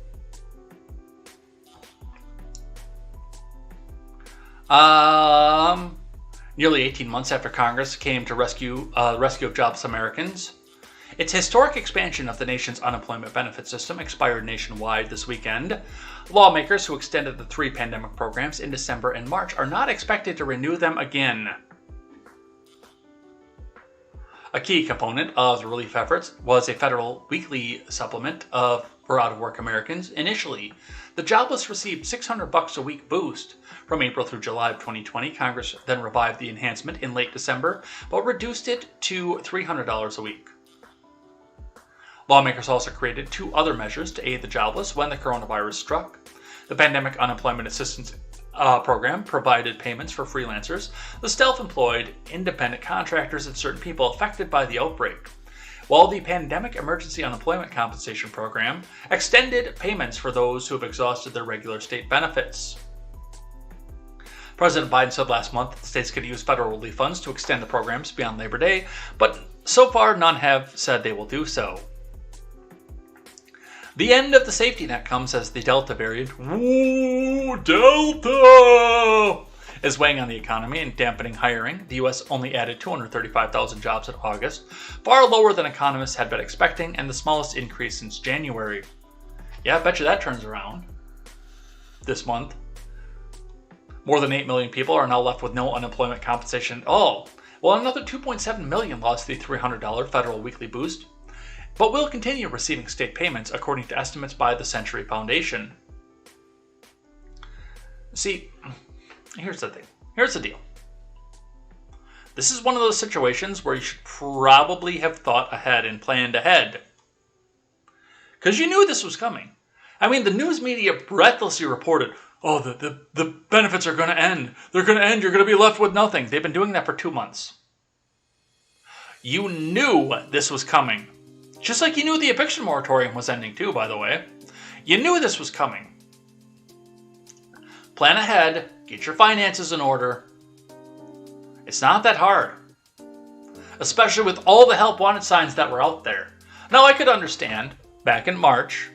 Nearly 18 months after Congress came to rescue of jobless Americans, its historic expansion of the nation's unemployment benefit system expired nationwide this weekend. Lawmakers who extended the 3 pandemic programs in December and March are not expected to renew them again. A key component of the relief efforts was a federal weekly supplement for out-of-work Americans. Initially, the jobless received $600 a week boost. From April through July of 2020, Congress then revived the enhancement in late December, but reduced it to $300 a week. Lawmakers also created 2 other measures to aid the jobless when the coronavirus struck. The Pandemic Unemployment Assistance Program provided payments for freelancers, the self-employed, independent contractors, and certain people affected by the outbreak, while the Pandemic Emergency Unemployment Compensation Program extended payments for those who have exhausted their regular state benefits. President Biden said last month that states could use federal relief funds to extend the programs beyond Labor Day, but so far none have said they will do so. The end of the safety net comes as the Delta variant, Delta, is weighing on the economy and dampening hiring. The U.S. only added 235,000 jobs in August, far lower than economists had been expecting, and the smallest increase since January. Yeah, I bet you that turns around this month. More than 8 million people are now left with no unemployment compensation at all, while another 2.7 million lost the $300 federal weekly boost, but will continue receiving state payments according to estimates by the Century Foundation. See, here's the thing. Here's the deal. This is one of those situations where you should probably have thought ahead and planned ahead. Because you knew this was coming. I mean, the news media breathlessly reported, oh, the benefits are going to end. They're going to end. You're going to be left with nothing. They've been doing that for 2 months. You knew this was coming. Just like you knew the eviction moratorium was ending too, by the way. You knew this was coming. Plan ahead. Get your finances in order. It's not that hard. Especially with all the help wanted signs that were out there. Now, I could understand back in March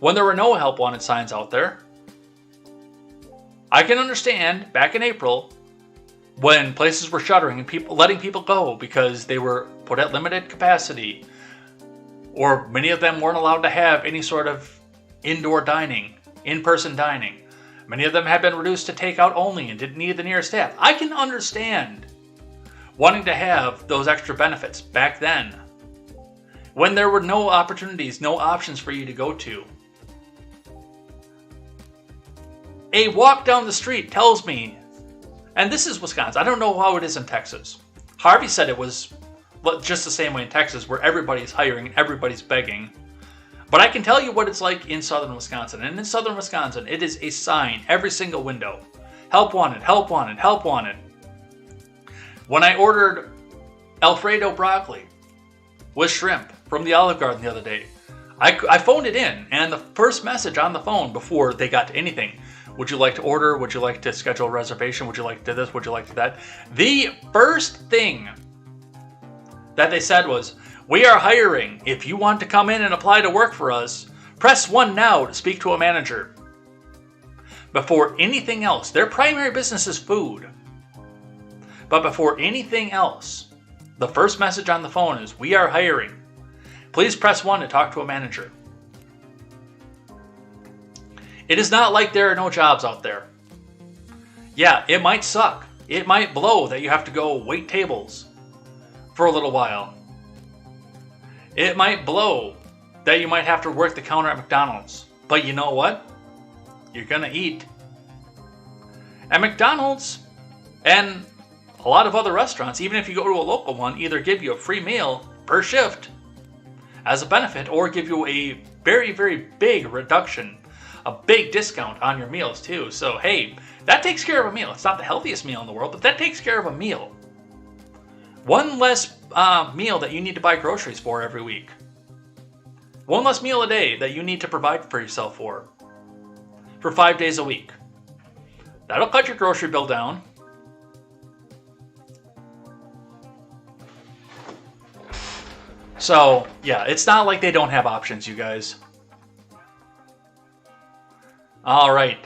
when there were no help wanted signs out there. I can understand back in April when places were shuttering and letting people go because they were put at limited capacity, or many of them weren't allowed to have any sort of indoor dining, in-person dining. Many of them had been reduced to takeout only and didn't need the nearest staff. I can understand wanting to have those extra benefits back then when there were no opportunities, no options for you to go to. A walk down the street tells me, and this is Wisconsin, I don't know how it is in Texas. Harvey said it was just the same way in Texas, where everybody's hiring, everybody's begging. But I can tell you what it's like in southern Wisconsin. And in southern Wisconsin, it is a sign, every single window. Help wanted, help wanted, help wanted. When I ordered Alfredo broccoli with shrimp from the Olive Garden the other day, I phoned it in, and the first message on the phone before they got to anything, would you like to order? Would you like to schedule a reservation? Would you like to this? Would you like to that? The first thing that they said was, we are hiring. If you want to come in and apply to work for us, press 1 now to speak to a manager. Before anything else, their primary business is food. But before anything else, the first message on the phone is, we are hiring. Please press 1 to talk to a manager. It is not like there are no jobs out there. Yeah, it might suck. It might blow that you have to go wait tables for a little while. It might blow that you might have to work the counter at McDonald's. But you know what? You're gonna eat. At McDonald's and a lot of other restaurants, even if you go to a local one, either give you a free meal per shift as a benefit or give you a very, very big reduction, a big discount on your meals too. So hey, that takes care of a meal. It's not the healthiest meal in the world, but that takes care of a meal. One less meal that you need to buy groceries for every week. One less meal a day that you need to provide for yourself for 5 days a week. That'll cut your grocery bill down. So, yeah, it's not like they don't have options, you guys. All right.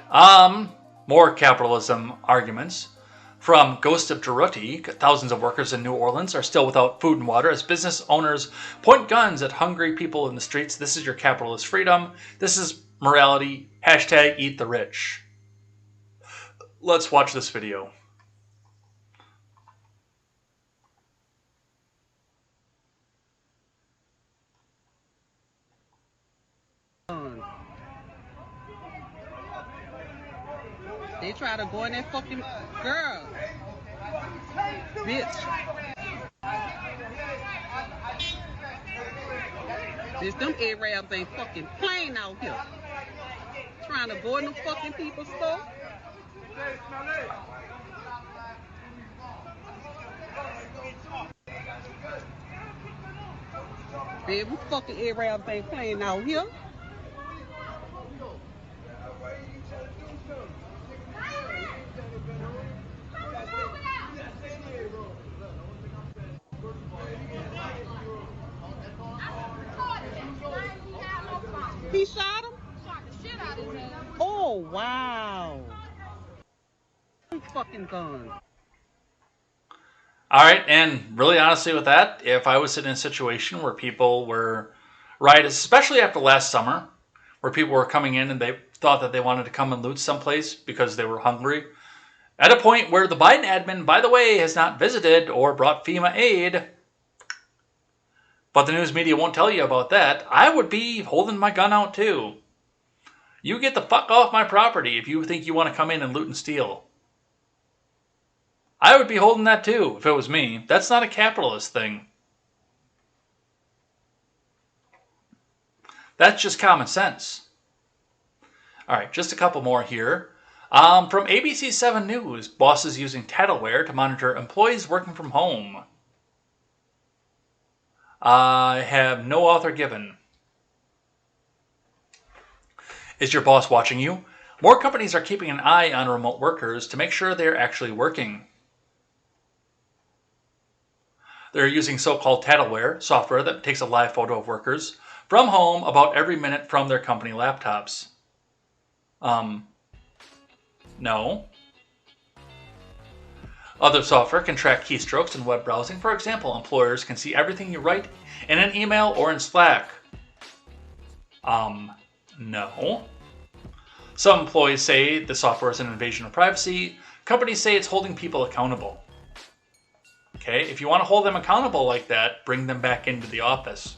More capitalism arguments. From Ghost of Durutti, thousands of workers in New Orleans are still without food and water as business owners point guns at hungry people in the streets. This is your capitalist freedom. This is morality. Hashtag eat the rich. Let's watch this video. They try to go in that fucking girl. Bitch. Bitch, them Arabs ain't fucking playing out here. Trying to go in the fucking people's store. Baby, fucking Arabs ain't playing out here. He shot him? Shot the shit out of his ass. Oh, wow. Fucking gun. All right, and really honestly with that, if I was in a situation where people were riotous, especially after last summer, where people were coming in and they thought that they wanted to come and loot someplace because they were hungry, at a point where the Biden admin, by the way, has not visited or brought FEMA aid, but the news media won't tell you about that, I would be holding my gun out too. You get the fuck off my property if you think you want to come in and loot and steal. I would be holding that too if it was me. That's not a capitalist thing. That's just common sense. All right, just a couple more here. From ABC 7 News, bosses using Tattleware to monitor employees working from home. I have no author given. Is your boss watching you? More companies are keeping an eye on remote workers to make sure they're actually working. They're using so-called Tattleware software that takes a live photo of workers from home about every minute from their company laptops. No. Other software can track keystrokes in web browsing. For example, employers can see everything you write in an email or in Slack. No. Some employees say the software is an invasion of privacy. Companies say it's holding people accountable. Okay, if you want to hold them accountable like that, bring them back into the office.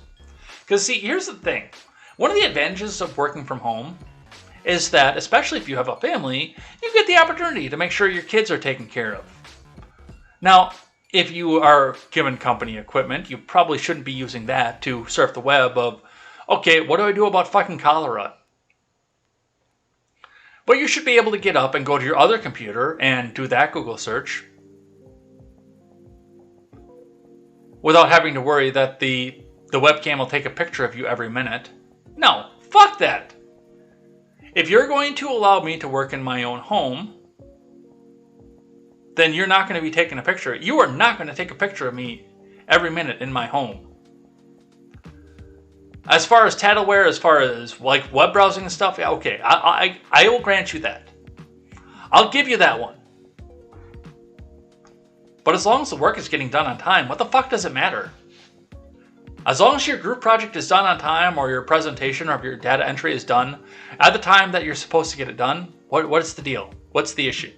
Because see, here's the thing. One of the advantages of working from home is that, especially if you have a family, you get the opportunity to make sure your kids are taken care of. Now, if you are given company equipment, you probably shouldn't be using that to surf the web of, okay, what do I do about fucking cholera? But you should be able to get up and go to your other computer and do that Google search without having to worry that the webcam will take a picture of you every minute. No, fuck that. If you're going to allow me to work in my own home, then you're not going to be taking a picture. You are not going to take a picture of me every minute in my home. As far as tattleware, as far as like web browsing and stuff, yeah, okay, I will grant you that. I'll give you that one. But as long as the work is getting done on time, what the fuck does it matter? As long as your group project is done on time, or your presentation or your data entry is done at the time that you're supposed to get it done, what's the deal? What's the issue?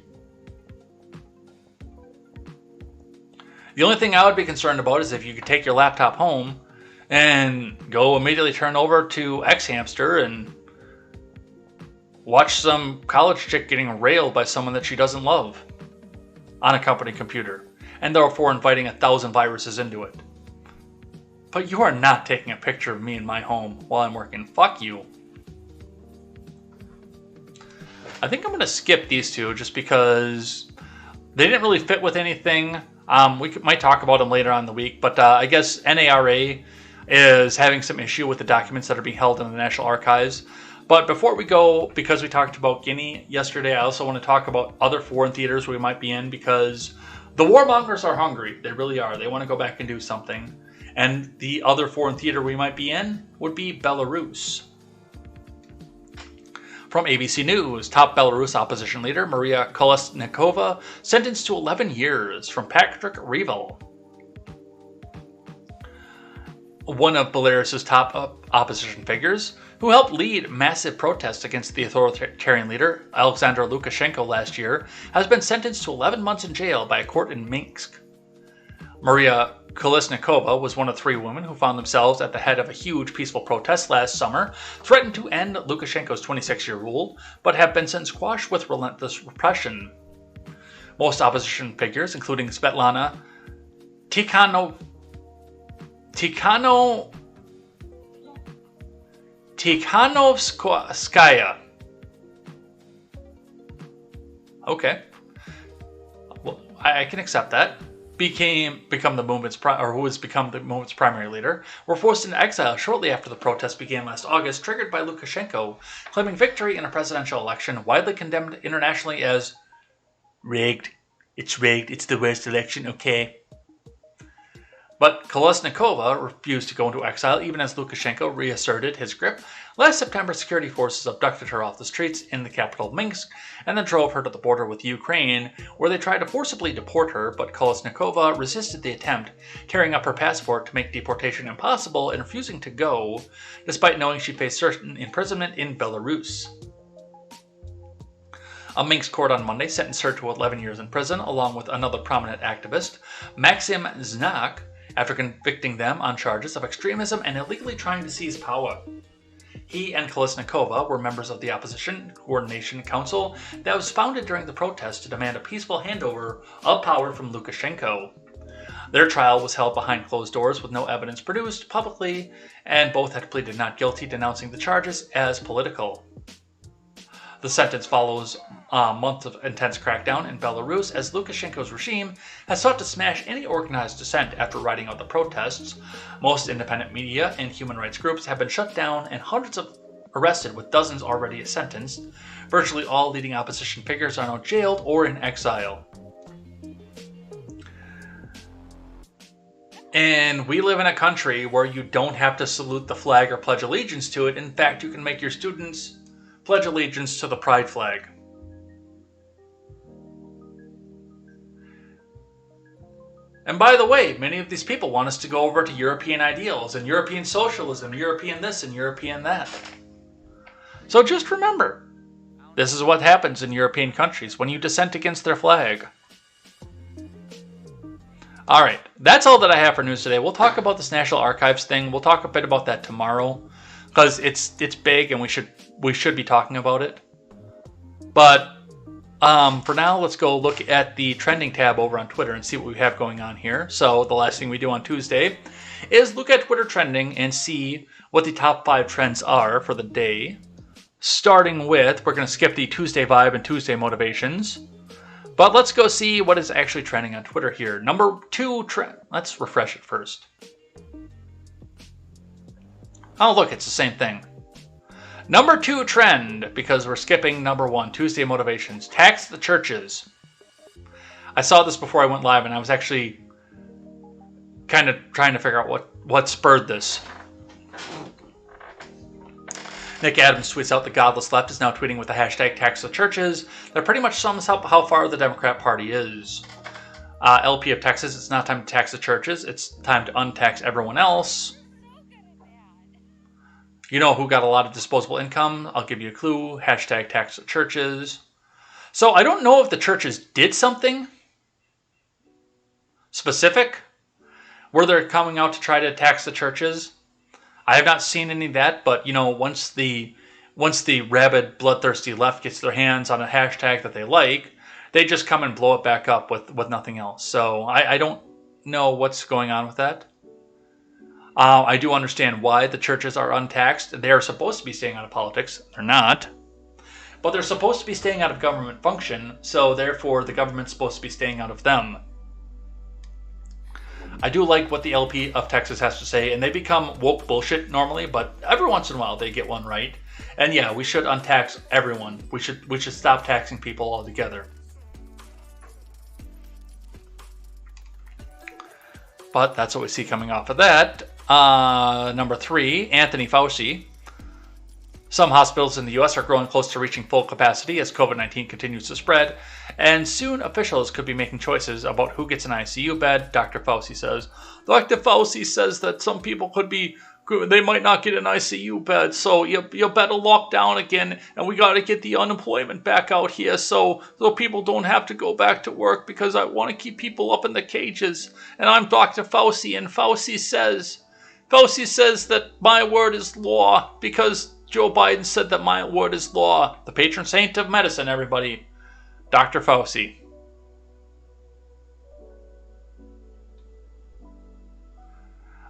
The only thing I would be concerned about is if you could take your laptop home and go immediately turn over to Xhamster and watch some college chick getting railed by someone that she doesn't love on a company computer, and therefore inviting 1,000 viruses into it. But you are not taking a picture of me in my home while I'm working. Fuck you. I think I'm going to skip these two just because they didn't really fit with anything. We might talk about them later on in the week, but I guess NARA is having some issue with the documents that are being held in the National Archives. But before we go, because we talked about Guinea yesterday, I also want to talk about other foreign theaters we might be in, because the warmongers are hungry. They really are. They want to go back and do something. And the other foreign theater we might be in would be Belarus. From ABC News, top Belarus opposition leader Maria Kolesnikova sentenced to 11 years from Patrick Revel. One of Belarus's top opposition figures, who helped lead massive protests against the authoritarian leader Alexander Lukashenko last year, has been sentenced to 11 months in jail by a court in Minsk. Maria Kolesnikova was one of 3 women who found themselves at the head of a huge peaceful protest last summer, threatened to end Lukashenko's 26-year rule, but have been since squashed with relentless repression. Most opposition figures, including Svetlana Tikhanovskaya. Okay. Well, I can accept that. Become the movement's who has become the movement's primary leader, were forced into exile shortly after the protests began last August, triggered by Lukashenko claiming victory in a presidential election widely condemned internationally as rigged. It's rigged. It's the worst election. Okay. But Kolesnikova refused to go into exile even as Lukashenko reasserted his grip. Last September, security forces abducted her off the streets in the capital Minsk and then drove her to the border with Ukraine, where they tried to forcibly deport her, but Kolesnikova resisted the attempt, tearing up her passport to make deportation impossible and refusing to go, despite knowing she faced certain imprisonment in Belarus. A Minsk court on Monday sentenced her to 11 years in prison, along with another prominent activist, Maxim Znak, after convicting them on charges of extremism and illegally trying to seize power. He and Kolesnikova were members of the Opposition Coordination Council that was founded during the protests to demand a peaceful handover of power from Lukashenko. Their trial was held behind closed doors with no evidence produced publicly, and both had pleaded not guilty, denouncing the charges as political. The sentence follows months of intense crackdown in Belarus as Lukashenko's regime has sought to smash any organized dissent after riding out the protests. Most independent media and human rights groups have been shut down and hundreds of arrested, with dozens already sentenced. Virtually all leading opposition figures are now jailed or in exile. And we live in a country where you don't have to salute the flag or pledge allegiance to it. In fact, you can make your students pledge allegiance to the pride flag. And by the way, many of these people want us to go over to European ideals and European socialism, European this and European that. So just remember, this is what happens in European countries when you dissent against their flag. Alright, that's all that I have for news today. We'll talk about this National Archives thing. We'll talk a bit about that tomorrow, because it's big and we should be talking about it. But for now, let's go look at the trending tab over on Twitter and see what we have going on here. So the last thing we do on Tuesday is look at Twitter trending and see what the top 5 trends are for the day. Starting with, we're going to skip the Tuesday vibe and Tuesday motivations. But let's go see what is actually trending on Twitter here. Number 2 trend. Let's refresh it first. Oh, look, it's the same thing. Number 2 trend, because we're skipping number 1, Tuesday motivations. Tax the churches. I saw this before I went live, and I was actually kind of trying to figure out what spurred this. Nick Adams tweets out the godless left is now tweeting with the hashtag tax the churches. That pretty much sums up how far the Democrat Party is. LP of Texas, it's not time to tax the churches. It's time to untax everyone else. You know who got a lot of disposable income? I'll give you a clue. Hashtag tax the churches. So I don't know if the churches did something specific where they're coming out to try to tax the churches. I have not seen any of that, but once the rabid, bloodthirsty left gets their hands on a hashtag that they like, they just come and blow it back up with nothing else. So I don't know what's going on with that. I do understand why the churches are untaxed. They are supposed to be staying out of politics. They're not. But they're supposed to be staying out of government function, so therefore the government's supposed to be staying out of them. I do like what the LP of Texas has to say, and they become woke bullshit normally, but every once in a while they get one right. And yeah, we should untax everyone. We should stop taxing people altogether. But that's what we see coming off of that. Number 3, Anthony Fauci. Some hospitals in the U.S. are growing close to reaching full capacity as COVID-19 continues to spread, and soon officials could be making choices about who gets an ICU bed, Dr. Fauci says. Dr. Fauci says that some people they might not get an ICU bed, so you better lock down again, and we got to get the unemployment back out here so people don't have to go back to work because I want to keep people up in the cages. And I'm Dr. Fauci, and Fauci says that my word is law because Joe Biden said that my word is law. The patron saint of medicine, everybody. Dr. Fauci.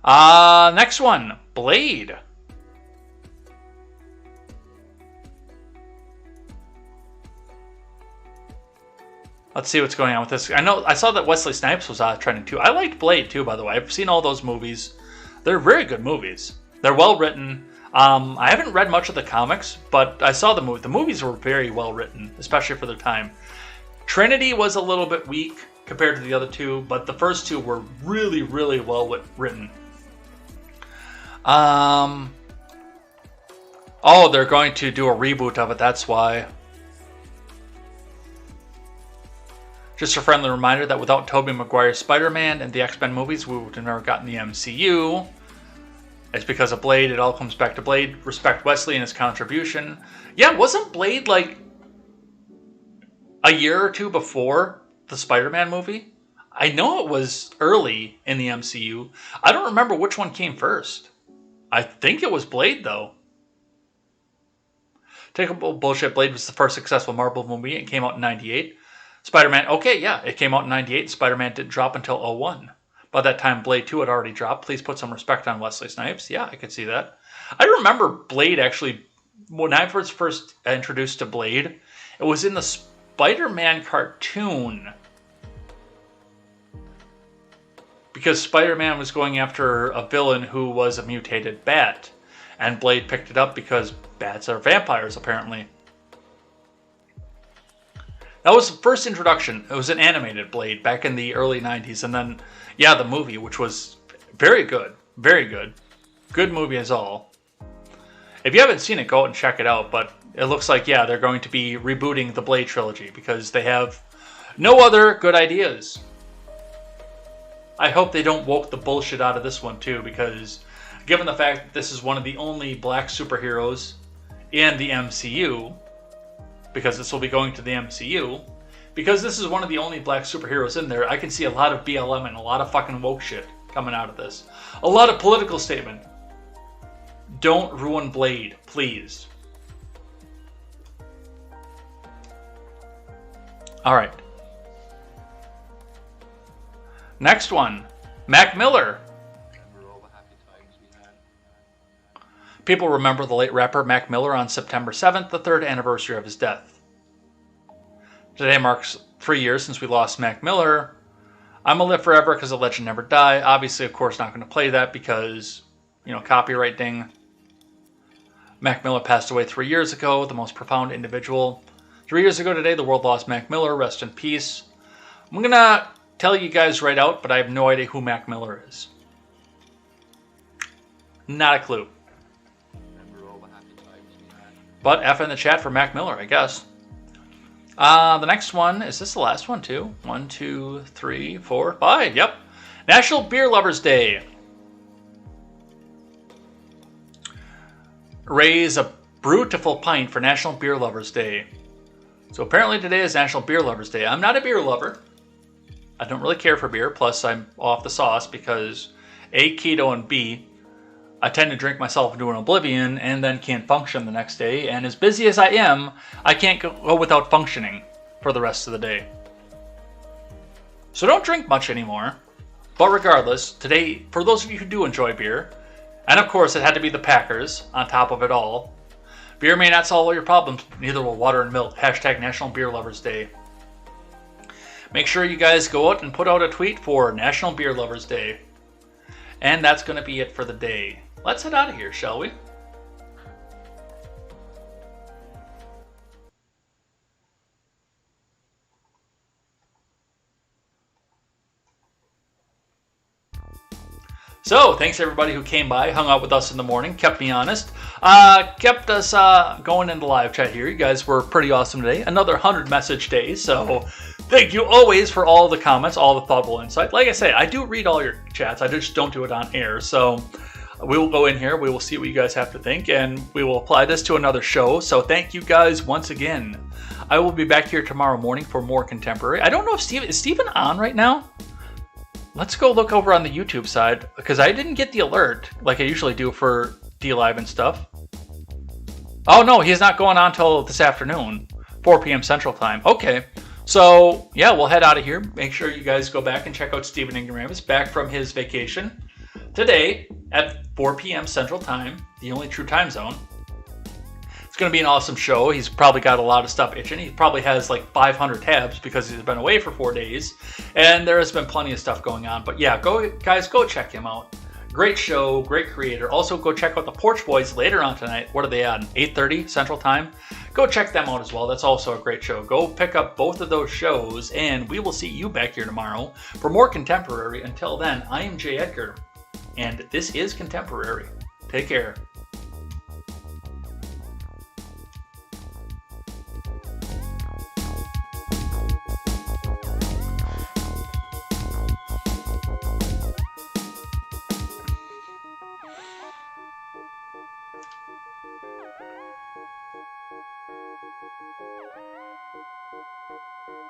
Next one. Blade. Let's see what's going on with this. I saw that Wesley Snipes was trending too. I liked Blade too, by the way. I've seen all those movies. They're very good movies. They're well written. I haven't read much of the comics, but I saw the movie. The movies were very well written, especially for their time. Trinity was a little bit weak compared to the other two, but the first two were really, really well written. Oh, they're going to do a reboot of it, that's why. Just a friendly reminder that without Tobey Maguire's Spider-Man and the X-Men movies, we would have never gotten the MCU. It's because of Blade. It all comes back to Blade. Respect Wesley and his contribution. Yeah, wasn't Blade like a year or two before the Spider-Man movie? I know it was early in the MCU. I don't remember which one came first. I think it was Blade, though. Take a bullshit. Blade was the first successful Marvel movie. It came out in 98. Spider-Man, okay, yeah, it came out in 98. Spider-Man didn't drop until 01. By that time, Blade 2 had already dropped. Please put some respect on Wesley Snipes. Yeah, I could see that. I remember Blade, actually, when I was first introduced to Blade, it was in the Spider-Man cartoon. Because Spider-Man was going after a villain who was a mutated bat. And Blade picked it up because bats are vampires, apparently. That was the first introduction. It was an animated Blade back in the early 90s. And then, yeah, the movie, which was very good. Very good. Good movie as all. If you haven't seen it, go out and check it out. But it looks like, yeah, they're going to be rebooting the Blade trilogy because they have no other good ideas. I hope they don't woke the bullshit out of this one, too, because given the fact that this is one of the only black superheroes in the MCU, because this will be going to the MCU, because this is one of the only black superheroes in there, I can see a lot of BLM and a lot of fucking woke shit coming out of this. A lot of political statement. Don't ruin Blade, please. Alright. Next one. Mac Miller. People remember the late rapper Mac Miller on September 7th, the 3rd anniversary of his death. Today marks 3 years since we lost Mac Miller. I'm gonna live forever because a legend never die. Obviously, of course, not going to play that because, copyright ding. Mac Miller passed away 3 years ago, the most profound individual. 3 years ago today, the world lost Mac Miller. Rest in peace. I'm going to tell you guys right out, but I have no idea who Mac Miller is. Not a clue. But F in the chat for Mac Miller, I guess. The next one, is this the last one too? 1, 2, 3, 4, 5. Yep. National Beer Lovers Day. Raise a beautiful pint for National Beer Lovers Day. So apparently today is National Beer Lovers Day. I'm not a beer lover. I don't really care for beer. Plus I'm off the sauce because A, keto, and B, I tend to drink myself into an oblivion and then can't function the next day. And as busy as I am, I can't go without functioning for the rest of the day. So don't drink much anymore. But regardless, today, for those of you who do enjoy beer, and of course it had to be the Packers on top of it all, beer may not solve all your problems, but neither will water and milk. Hashtag National Beer Lovers Day. Make sure you guys go out and put out a tweet for National Beer Lovers Day. And that's going to be it for the day. Let's head out of here, shall we? So, thanks everybody who came by, hung out with us in the morning, kept me honest, kept us going into live chat here. You guys were pretty awesome today. Another 100 message day, so thank you always for all the comments, all the thoughtful insight. Like I say, I do read all your chats, I just don't do it on air, so we will go in here, we will see what you guys have to think, and we will apply this to another show. So thank you guys once again. I will be back here tomorrow morning for more contemporary. I don't know if is Steven on right now? Let's go look over on the YouTube side, because I didn't get the alert like I usually do for D-Live and stuff. Oh no, he's not going on till this afternoon, 4 p.m. Central Time. Okay, so yeah, we'll head out of here. Make sure you guys go back and check out Steven Ignoramus, back from his vacation today at 4 p.m. Central Time, the only true time zone. It's going to be an awesome show. He's probably got a lot of stuff itching. He probably has like 500 tabs because he's been away for 4 days. And there has been plenty of stuff going on. But yeah, go check him out. Great show, great creator. Also, go check out the Porch Boys later on tonight. What are they on? 8:30 Central Time? Go check them out as well. That's also a great show. Go pick up both of those shows, and we will see you back here tomorrow for more contemporary. Until then, I am Jay Edgar, and this is Contemporary. Take care.